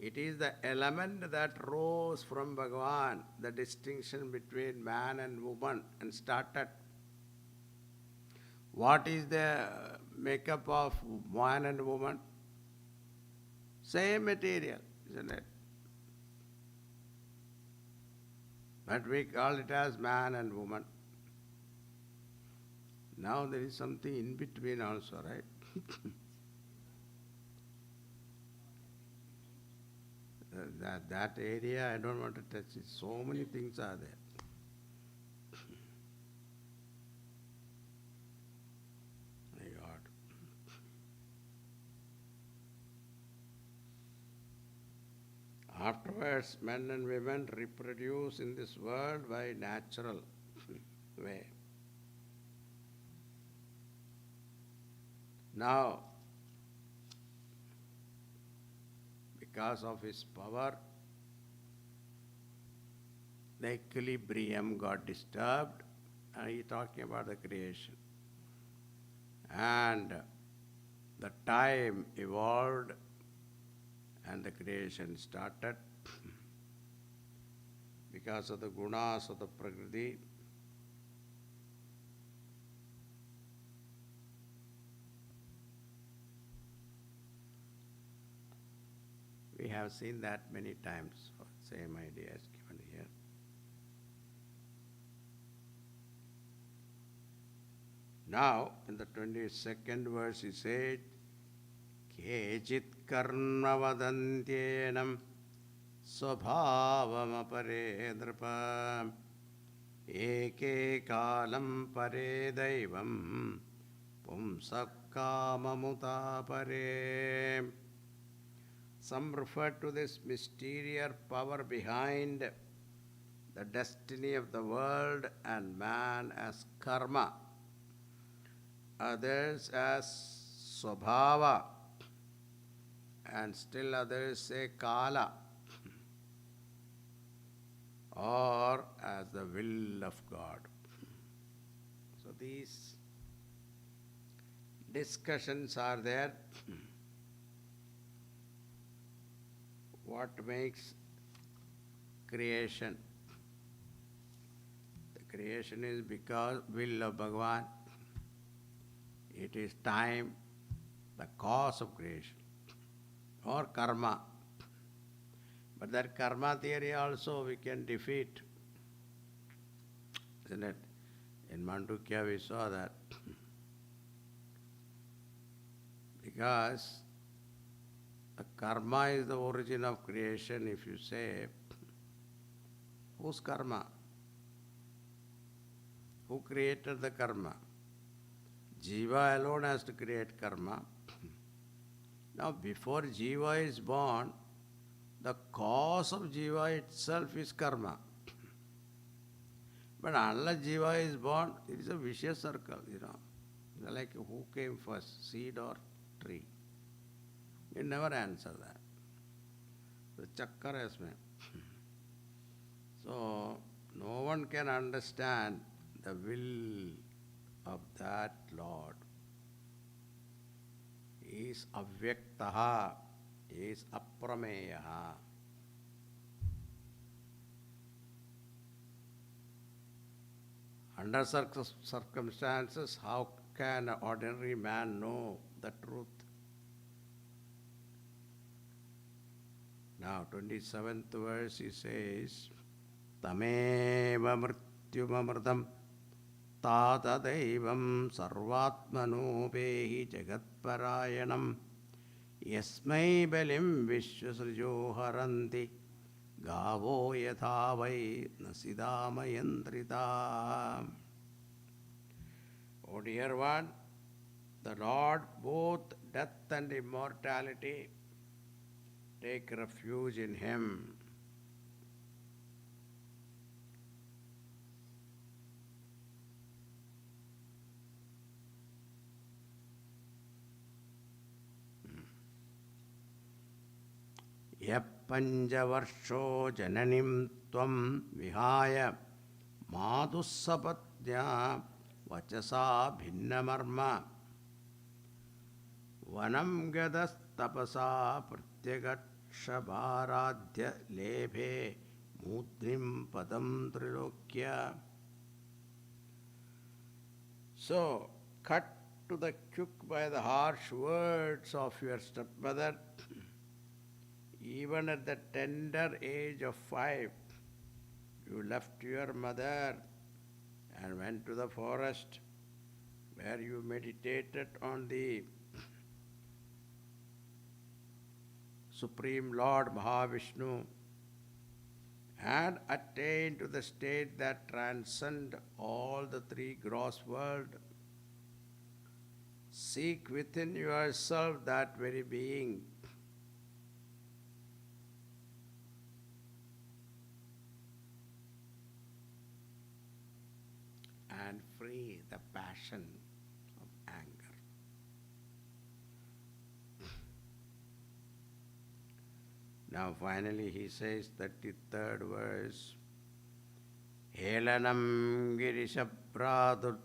It is the element that rose from Bhagavan, the distinction between man and woman, and started. What is the makeup of man and woman? Same material, isn't it? But we call it as man and woman. Now there is something in between also, right? That area I don't want to touch it. So many things are there. My God. Afterwards, men and women reproduce in this world by natural way. Now, because of his power, the equilibrium got disturbed, and he is talking about the creation. And the time evolved, and the creation started because of the gunas of the Prakriti. We have seen that many times. Same idea is given here. Now, in the 22nd verse, he said, Kechit karma vadantyenam svabhavam apare nripa eke kalam pare daivam pumsak kamamuta pare. Some refer to this mysterious power behind the destiny of the world and man as karma, others as swabhava, and still others say kala, or as the will of God. So these discussions are there. What makes creation? The creation is because will of Bhagavan. It is time, the cause of creation, or karma. But that karma theory also we can defeat, isn't it? In Mandukya we saw that. Because the karma is the origin of creation. If you say, whose karma? Who created the karma? Jiva alone has to create karma. Now, before Jiva is born, the cause of Jiva itself is karma. But unless Jiva is born, it is a vicious circle, Like who came first, seed or tree? You never answer that. The chakkar is me. So, no one can understand the will of that Lord. He is avyaktaha, he is aprameyaha. Under circumstances, how can an ordinary man know the truth? Now, 27th verse, he says, Tameva mrityumamritam tatadaivam sarvatmanopehi jagatparayanam yasmai balim vishwasrijo haranti gavo yathavai nasidamayantrita. Oh dear one, the Lord, both death and immortality, take refuge in Him. Yappanjavarsho jananim tvam vihaya madhussapatya vachasa bhinnamarma vanam gadas tapasa pratyagat Kshabaradhya lebhe mudrim padam trilokya. So, cut to the quick by the harsh words of your stepmother. Even at the tender age of 5, you left your mother and went to the forest where you meditated on the Supreme Lord Mahavishnu and attained to the state that transcends all the three gross worlds. Seek within yourself that very being. And free the passion of anger. Now finally he says, 33rd verse, Helanam girishapradur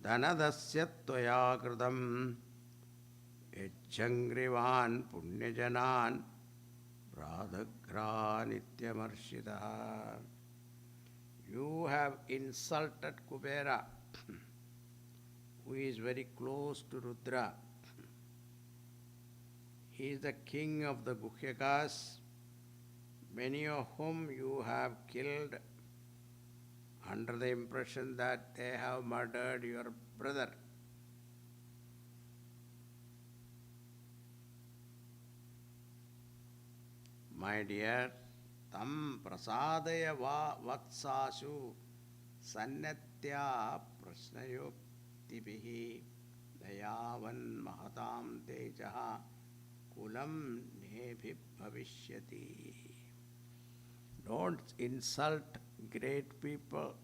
dhanadasya tvaya kritam ejjangrivan punyajanan pradhagra nityamarshita. You have insulted Kubera, who is very close to Rudra. He is the king of the Guhyakas, many of whom you have killed under the impression that they have murdered your brother. My dear, tam prasadaya vatsasu sannatya prasnayoktibihi dayavan mahatam tejaha kulam nebhi bhavishyati. Don't insult great people.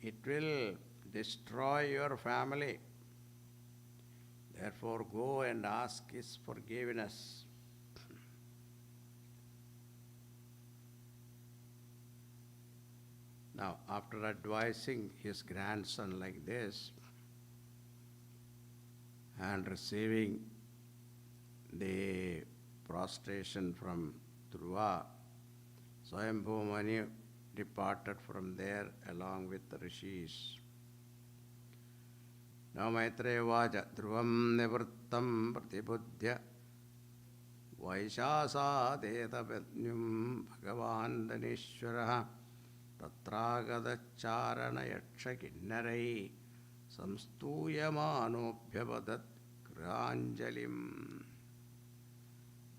It will destroy your family. Therefore, go and ask his forgiveness. Now, after advising his grandson like this and receiving the prostration from Dhruva, Swayambhu Mani departed from there along with the rishis. Now Maitreya Vaja Dhruvam Nivrittam Pratibudhya Vaishasa Dedapatnyum Bhagavan Danishwaraha Tatragada Yaksha Kinnarai Samstuyamanobhyapadat Kranjalim.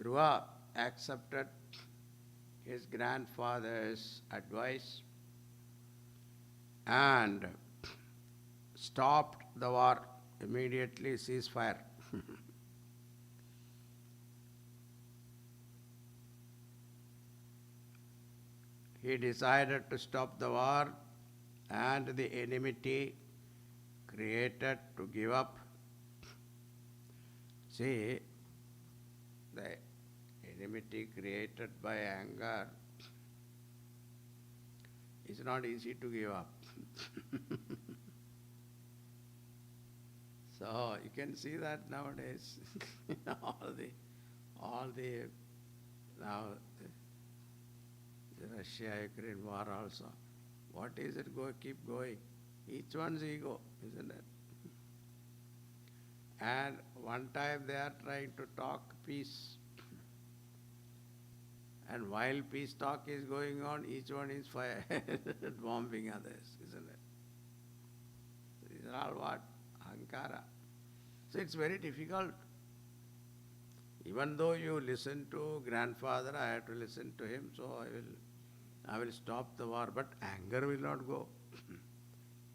Dhruva accepted his grandfather's advice and stopped the war, immediately ceasefire. He decided to stop the war and the enmity created to give up. See, the enmity created by anger is not easy to give up. So you can see that nowadays, all the now the Russia-Ukraine war also. What is it? Keep going. Each one's ego, isn't it? And one time they are trying to talk peace. And while peace talk is going on, each one is fire bombing others, isn't it? These are all what? Ahankara. So it's very difficult. Even though you listen to grandfather, I have to listen to him, so I will stop the war, but anger will not go.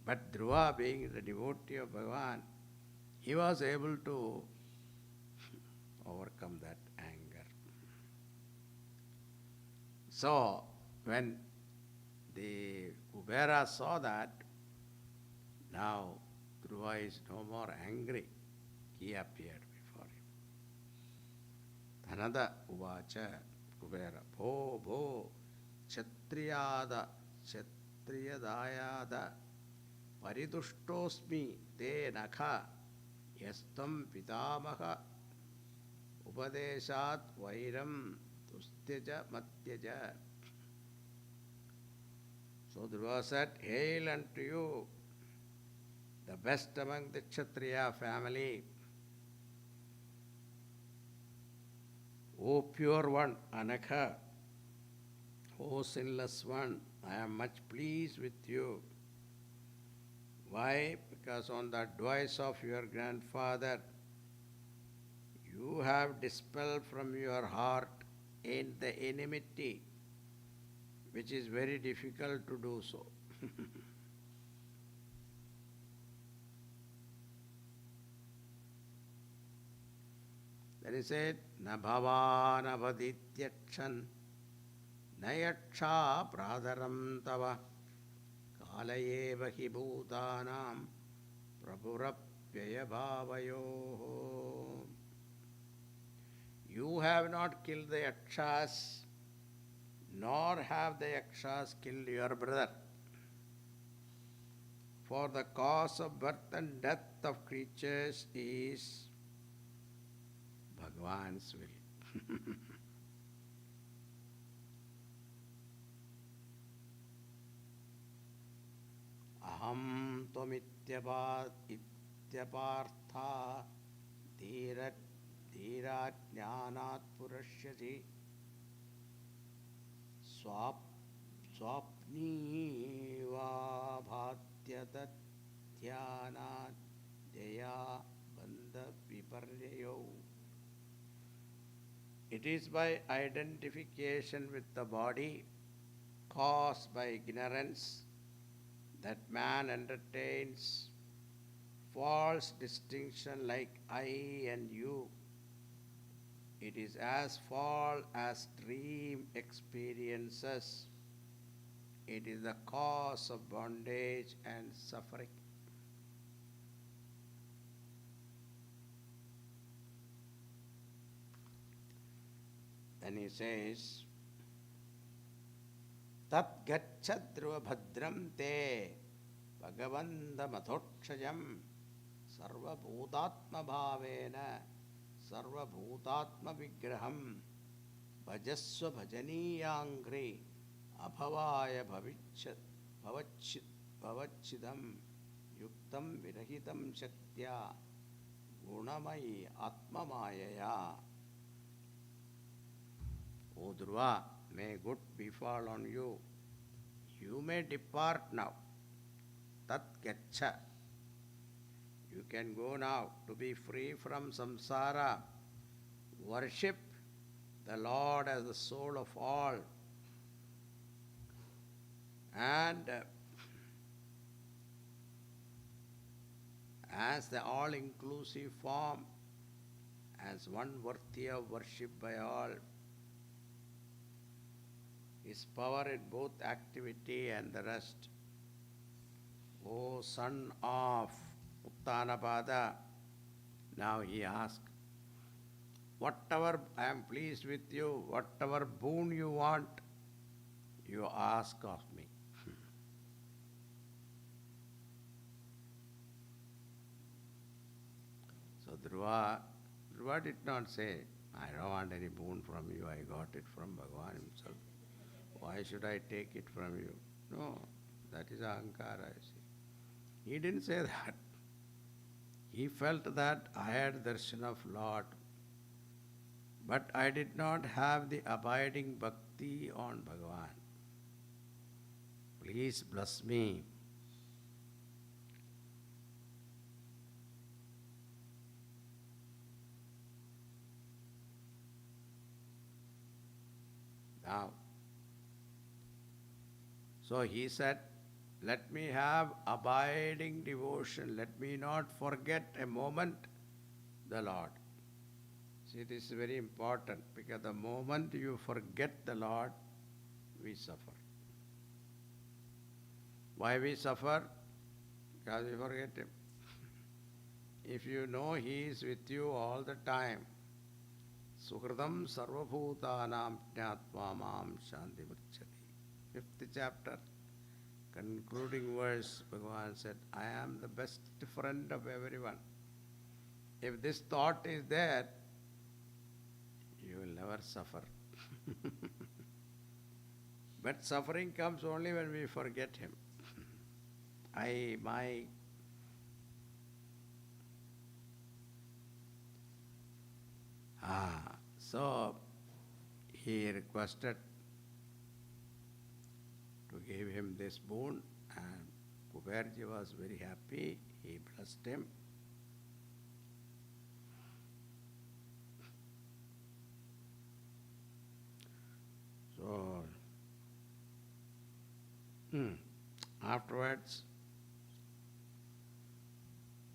But Dhruva, being the devotee of Bhagavan, he was able to overcome that anger. So, when the Kubera saw that, now Dhruva is no more angry, he appeared before him. Dhanada uvacha Kubera, bho bho kshatriyadayada pariduštosmi te nakha yastam pitamaha Upadeshat Vairam Tustyaja Matyaja. So Dhruva said, Hail unto you, the best among the Kshatriya family. O pure one, Anakha, O sinless one, I am much pleased with you. Why? Because on the advice of your grandfather, you have dispelled from your heart in the enmity, which is very difficult to do so. Then he said, Na bhavan avadityakshan nayaksha pradaram tava kalayeva hi bhutanam prabhurapyaya bhavayoho. You have not killed the yakshas, nor have the yakshas killed your brother. For the cause of birth and death of creatures is Bhagavan's will. Aham tvamityapatha dhira jnanat purashyasi swapni va bhatyatat dhyanat daya bandha viparyayo. It is by identification with the body caused by ignorance that man entertains false distinction like I and you. It is as false as dream experiences. It is the cause of bondage and suffering. Then he says, Tat gacchadruva bhadram te bhagavanda mathokshayam sarva bhutatma bhavena sarva bhutatma vigraham bhajasva bhajaniyangri abhavaya bhavachidam yuktam virahitam shaktya gunamayi atma mayaya. O Dhruva, may good befall on you. You may depart now. Tat gaccha. You can go now to be free from samsara. Worship the Lord as the soul of all. And as the all-inclusive form, as one worthy of worship by all. His power in both activity and the rest. O son of Uttanapada, now he asked, whatever I am pleased with you, whatever boon you want, you ask of me. So Dhruva did not say, I don't want any boon from you, I got it from Bhagavan himself. Why should I take it from you? No, that is ahankara, you see. He didn't say that. He felt that I had darshan of Lord, but I did not have the abiding bhakti on Bhagavan. Please bless me. Now, so he said, let me have abiding devotion. Let me not forget a moment the Lord. See, this is very important because the moment you forget the Lord, we suffer. Why we suffer? Because we forget Him. If you know He is with you all the time, Suhridam sarvabhutanam jnatva mam shanti vrichyati. 5th chapter, concluding verse, Bhagavan said, I am the best friend of everyone. If this thought is there, you will never suffer. But suffering comes only when we forget him. So he requested to give him this boon, and Kuberji was very happy. He blessed him. So, afterwards,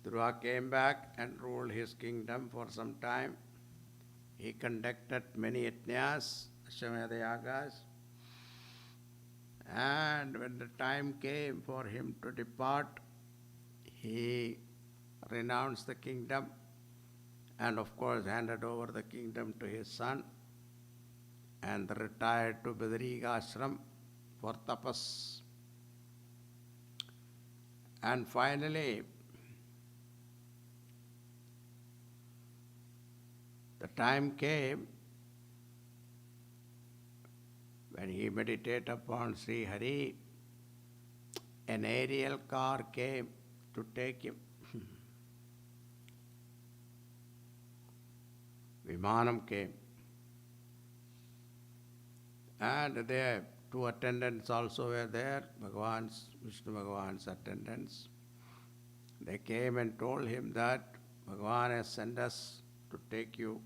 Dhruva came back and ruled his kingdom for some time. He conducted many yajnas, Ashwamedha yagas, and when the time came for him to depart, he renounced the kingdom and of course handed over the kingdom to his son and retired to Badrika ashram for tapas. And finally, the time came when he meditated upon Sri Hari. An aerial car came to take him. Vimanam came. And there, two attendants also were there, Vishnu Bhagavan's attendants. They came and told him that Bhagavan has sent us to take you.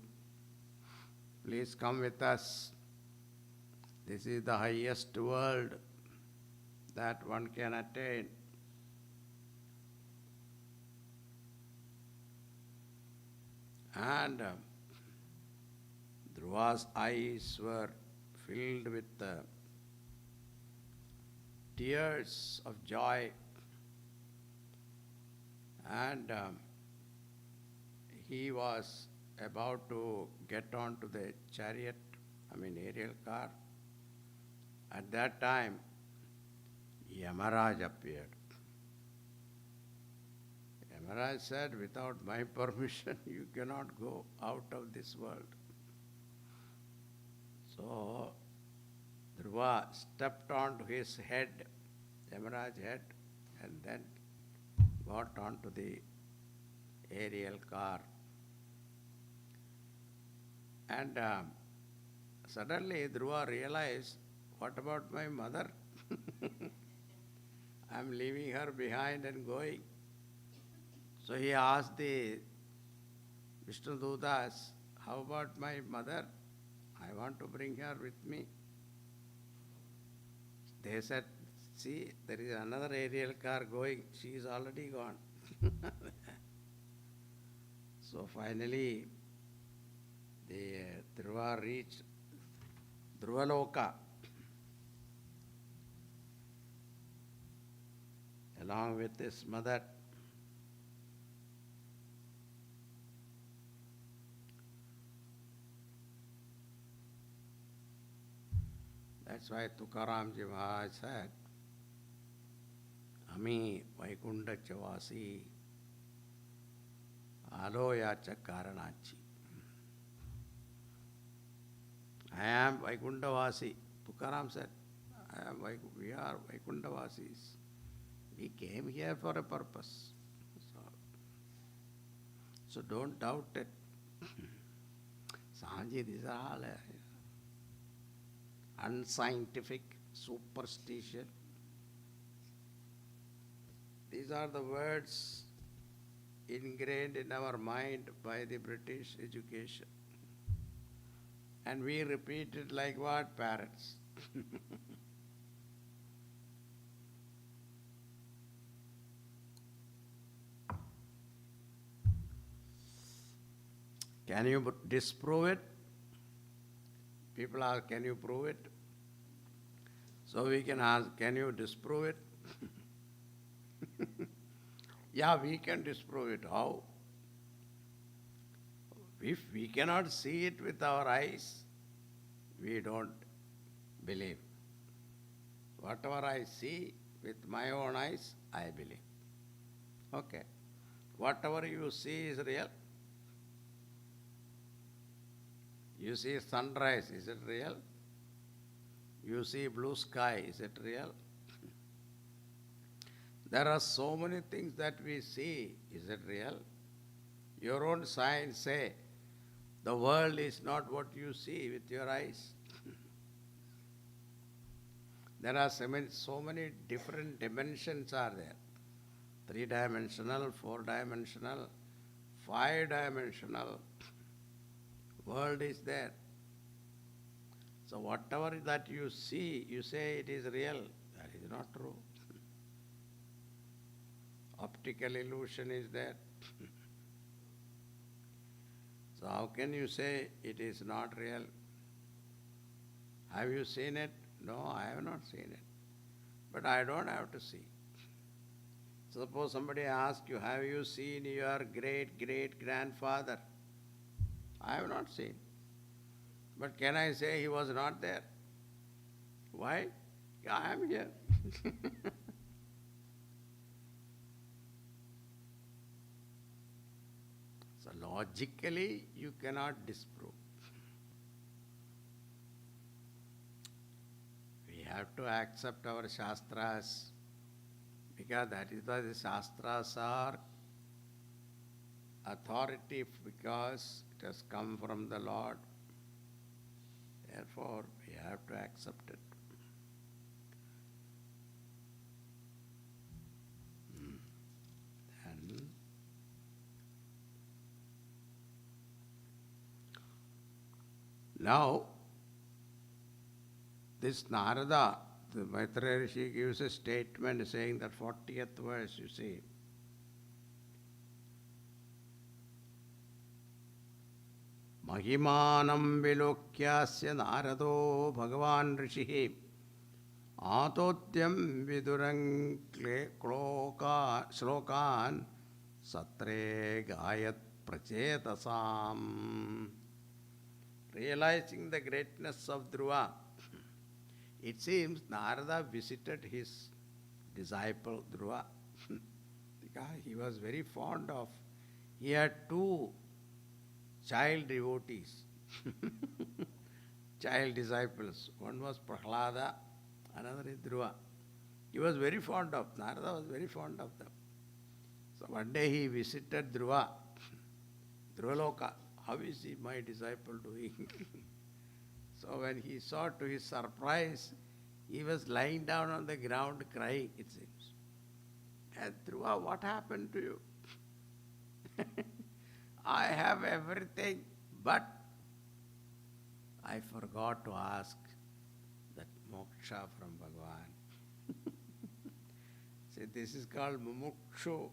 Please come with us. This is the highest world that one can attain. And Dhruva's eyes were filled with tears of joy, and he was about to get onto the chariot, aerial car. At that time, Yamaraj appeared. Yamaraj said, without my permission, you cannot go out of this world. So, Dhruva stepped onto his head, Yamaraj's head, and then got onto the aerial car. And suddenly Dhruva realized, what about my mother? I'm leaving her behind and going. So he asked the Vishnu Dutas, how about my mother? I want to bring her with me. They said, see, there is another aerial car going. She is already gone. So finally, the Dhruva reached Dhruvaloka along with his mother. That's why Tukaramji Maharaj said, Ami Vaikunta Chavasi Aloya cha Karanachi. I am Vaikundavasi. Tukaram said, we are Vaikundavasis. We came here for a purpose. So don't doubt it. Sanji, these are all unscientific superstition. These are the words ingrained in our mind by the British education. And we repeat it like what? Parrots. Can you disprove it? People ask, can you prove it? So we can ask, can you disprove it? Yeah, we can disprove it. How? If we cannot see it with our eyes, we don't believe. Whatever I see with my own eyes, I believe. Okay. Whatever you see is real. You see sunrise, is it real? You see blue sky, is it real? There are so many things that we see, is it real? Your own science say the world is not what you see with your eyes. There are so many different dimensions are there. 3-dimensional, 4-dimensional, 5-dimensional world is there. So whatever that you see, you say it is real. That is not true. Optical illusion is there. So how can you say it is not real? Have you seen it? No, I have not seen it. But I don't have to see. Suppose somebody asks you, have you seen your great-great-grandfather? I have not seen. But can I say he was not there? Why? I am here. So logically, you cannot disprove. We have to accept our Shastras, because that is why the Shastras are authoritative, because it has come from the Lord. Therefore, we have to accept it. And now, this Narada, the Maitreya Rishi gives a statement saying that 40th verse, you see, Mahimanam vilokyasya narado bhagavan rishihi atotyam vidurang shlokan satre gayat prachetasam. Realizing the greatness of Dhruva, it seems Narada visited his disciple Dhruva because he was very fond of, he had two child devotees, child disciples. One was Prahlada, another is Dhruva. He was very fond of, Narada was very fond of them. So one day he visited Dhruva, Dhruvaloka. How is he, my disciple, doing? So when he saw, to his surprise, he was lying down on the ground crying, it seems. And Dhruva, what happened to you? I have everything, but I forgot to ask that moksha from Bhagavan. See, this is called mumukshu.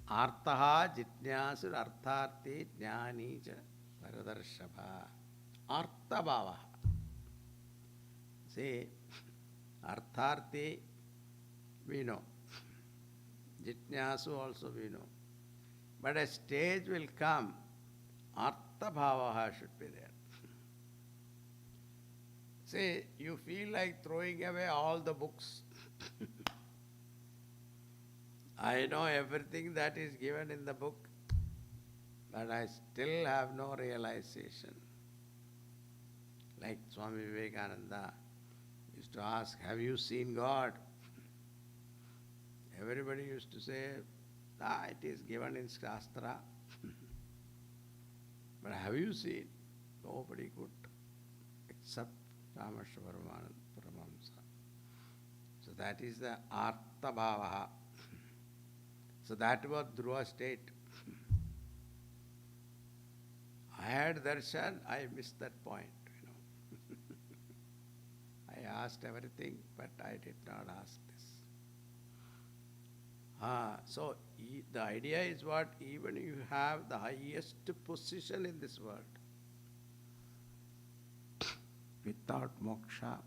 Artaha jitnyasur artharti jnani cha paradarshava. Artabhava. See, artharti we know. Jitnyasu also we know. But a stage will come, arthabhavaha should be there. See, you feel like throwing away all the books. I know everything that is given in the book, but I still have no realization. Like Swami Vivekananda used to ask, have you seen God? Everybody used to say, it is given in Shastra. But have you seen? Nobody could, except Ramasha Paramahamsa. So that is the Arthabhavaha. So that was Dhruva state. I had darshan, I missed that point. I asked everything, but I did not ask this. So the idea is what? Even you have the highest position in this world, without moksha,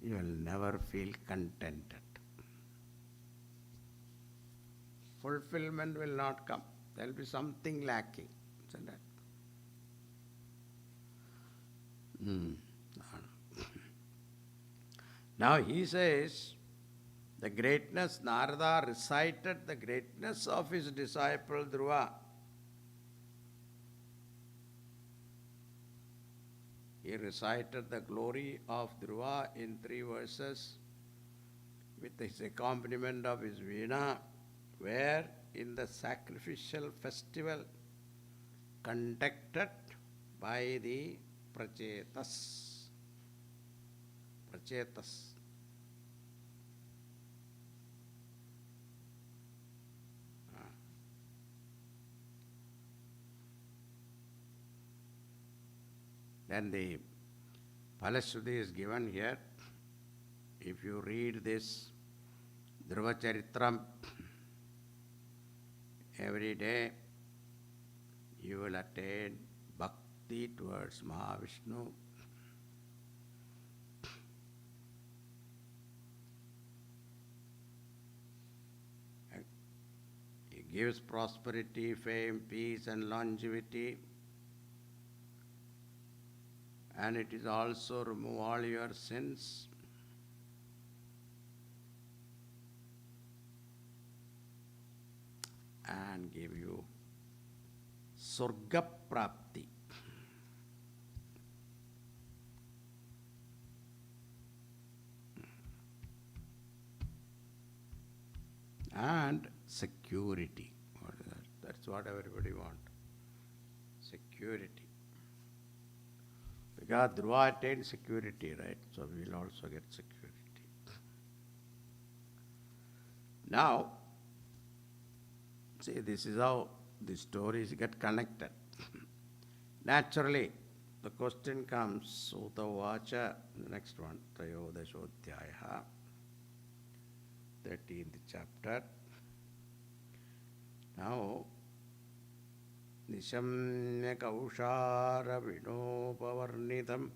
you will never feel contented. Fulfillment will not come. There will be something lacking. Isn't it? Now he says, the greatness, Narada recited the greatness of his disciple Dhruva. He recited the glory of Dhruva in 3 verses with his accompaniment of his veena, where in the sacrificial festival conducted by the Prachetas. Prachetas. Then the Phalashruti is given here. If you read this Dhruva Charitram every day, you will attain bhakti towards Mahavishnu. He gives prosperity, fame, peace and longevity. And it is also remove all your sins. And give you Surga Prapti. And security. What is that? That's what everybody wants. Security. Because Dhruva attained security, right? So we will also get security. Now, see, this is how the stories get connected. Naturally, the question comes, Suta Vacha, the next one, Trayodashodhyaya, 13th chapter. Now, Nishamya Kaushara Vinopavarnitam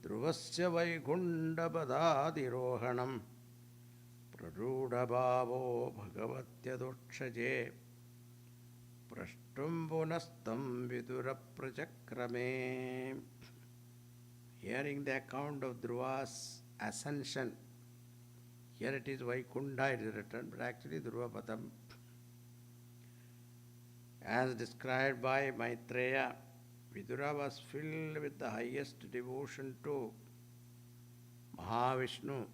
Dhruvasya Vaikunda Padadirohanam Praruda Bhavo Bhagavatya Dokshaje Prashtumbunastam Vidura Prajakrame. Hearing the account of Dhruva's ascension, here it is Vaikunda, it is written, but actually Dhruva Padam. As described by Maitreya, Vidura was filled with the highest devotion to Mahavishnu,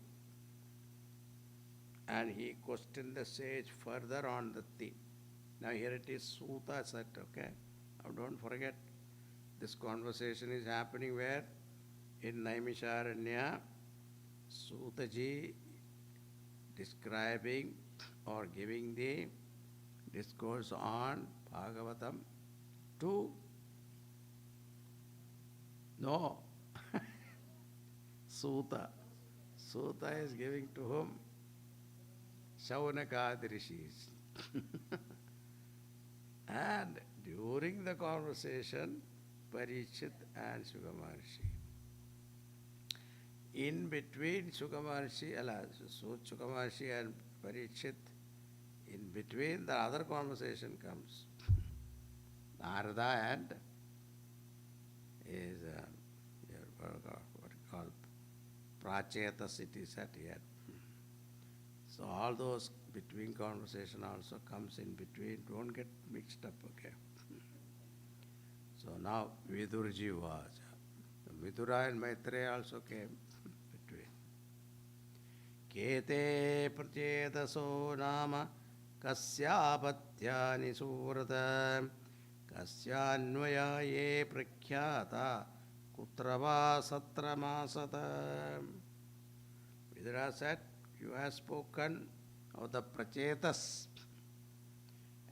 and he questioned the sage further on the theme. Now here it is Suta said, okay? Now don't forget, this conversation is happening where? In Naimisharanya, Sutaji describing or giving the discourse on Bhagavatam to Suta. Suta is giving to whom? Shaunakadi rishis. And during the conversation, Parikshit and Shuka Maharshi. In between Shuka Maharshi and Parikshit, in between the other conversation comes Narada and is what you call Prachetas, it is at here. So all those between conversation also comes in between. Don't get mixed up, okay? So now Vidurji was. Vidura and Maitreya also came between. Kete Prachedaso Nama Kasyapatyani Surata Kasyanvaya ye Prakhyata Kutrava Satramasata. Vidura said, you have spoken of the Prachetas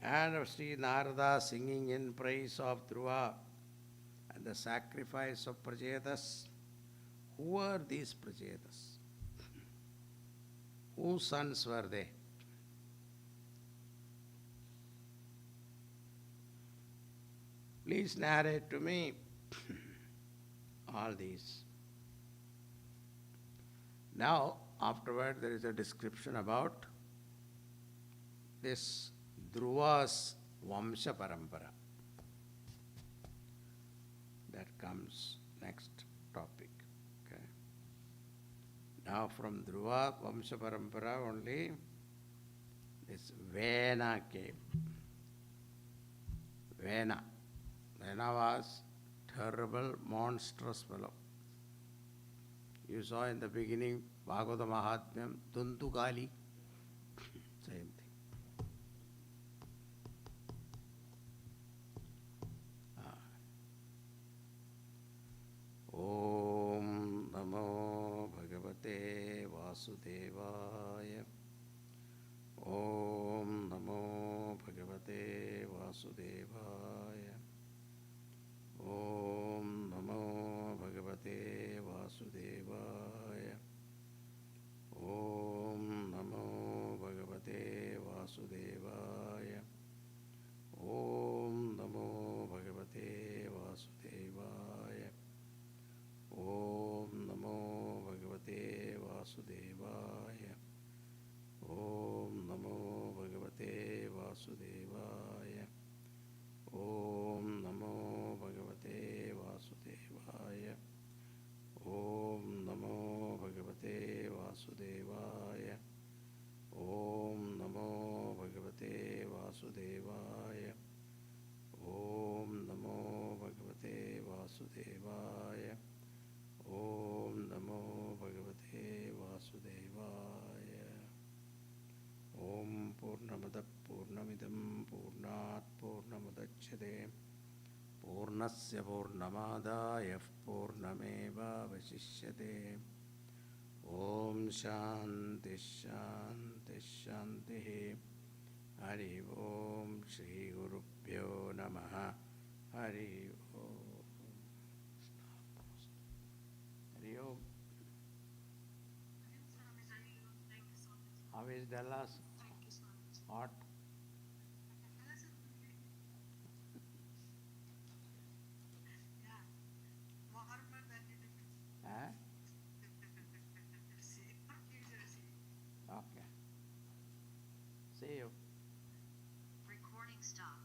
and of Sri Narada singing in praise of Dhruva and the sacrifice of Prachetas. Who were these Prachetas? Whose sons were they? Please narrate to me all these. Now, afterward, there is a description about this Dhruva's Vamsha Parampara. That comes next topic. Okay. Now, from Dhruva Vamsha Parampara only, this Vena came. Vena was terrible, monstrous fellow. You saw in the beginning, Bhagavata Mahatmyam, Tuntukali, same thing. Om Namo Bhagavate Vasudevaya. Om Namo Bhagavate Vasudevaya. Om Namo Bhagavate Vasudevaya. Om Namo Bhagavate Vasudevaya. Om Namo Bhagavate Vasudevaya. Om Namo Bhagavate Vasudevaya. Om Namo Bhagavate Vasudevaya. Om Namo Bhagavate Vasudevaya. Om Namo Bhagavate Vasudevaya. Om Namo Bhagavate Vasudevaya. Om Namo Bhagavate Vasudevaya. Om Namo Bhagavate Vasudevaya. Om Purnamada Purnamidam Purnat Purnamadachyate Purnasya Purnamadaya Purnameva Vasishyate. Om Shanti Shanti Shanti. Hari Om Shri Gurubhyo Namaha. Hari Om. Hari Om. How is Dallas? Hot? Eh? Okay. See you. Recording stopped.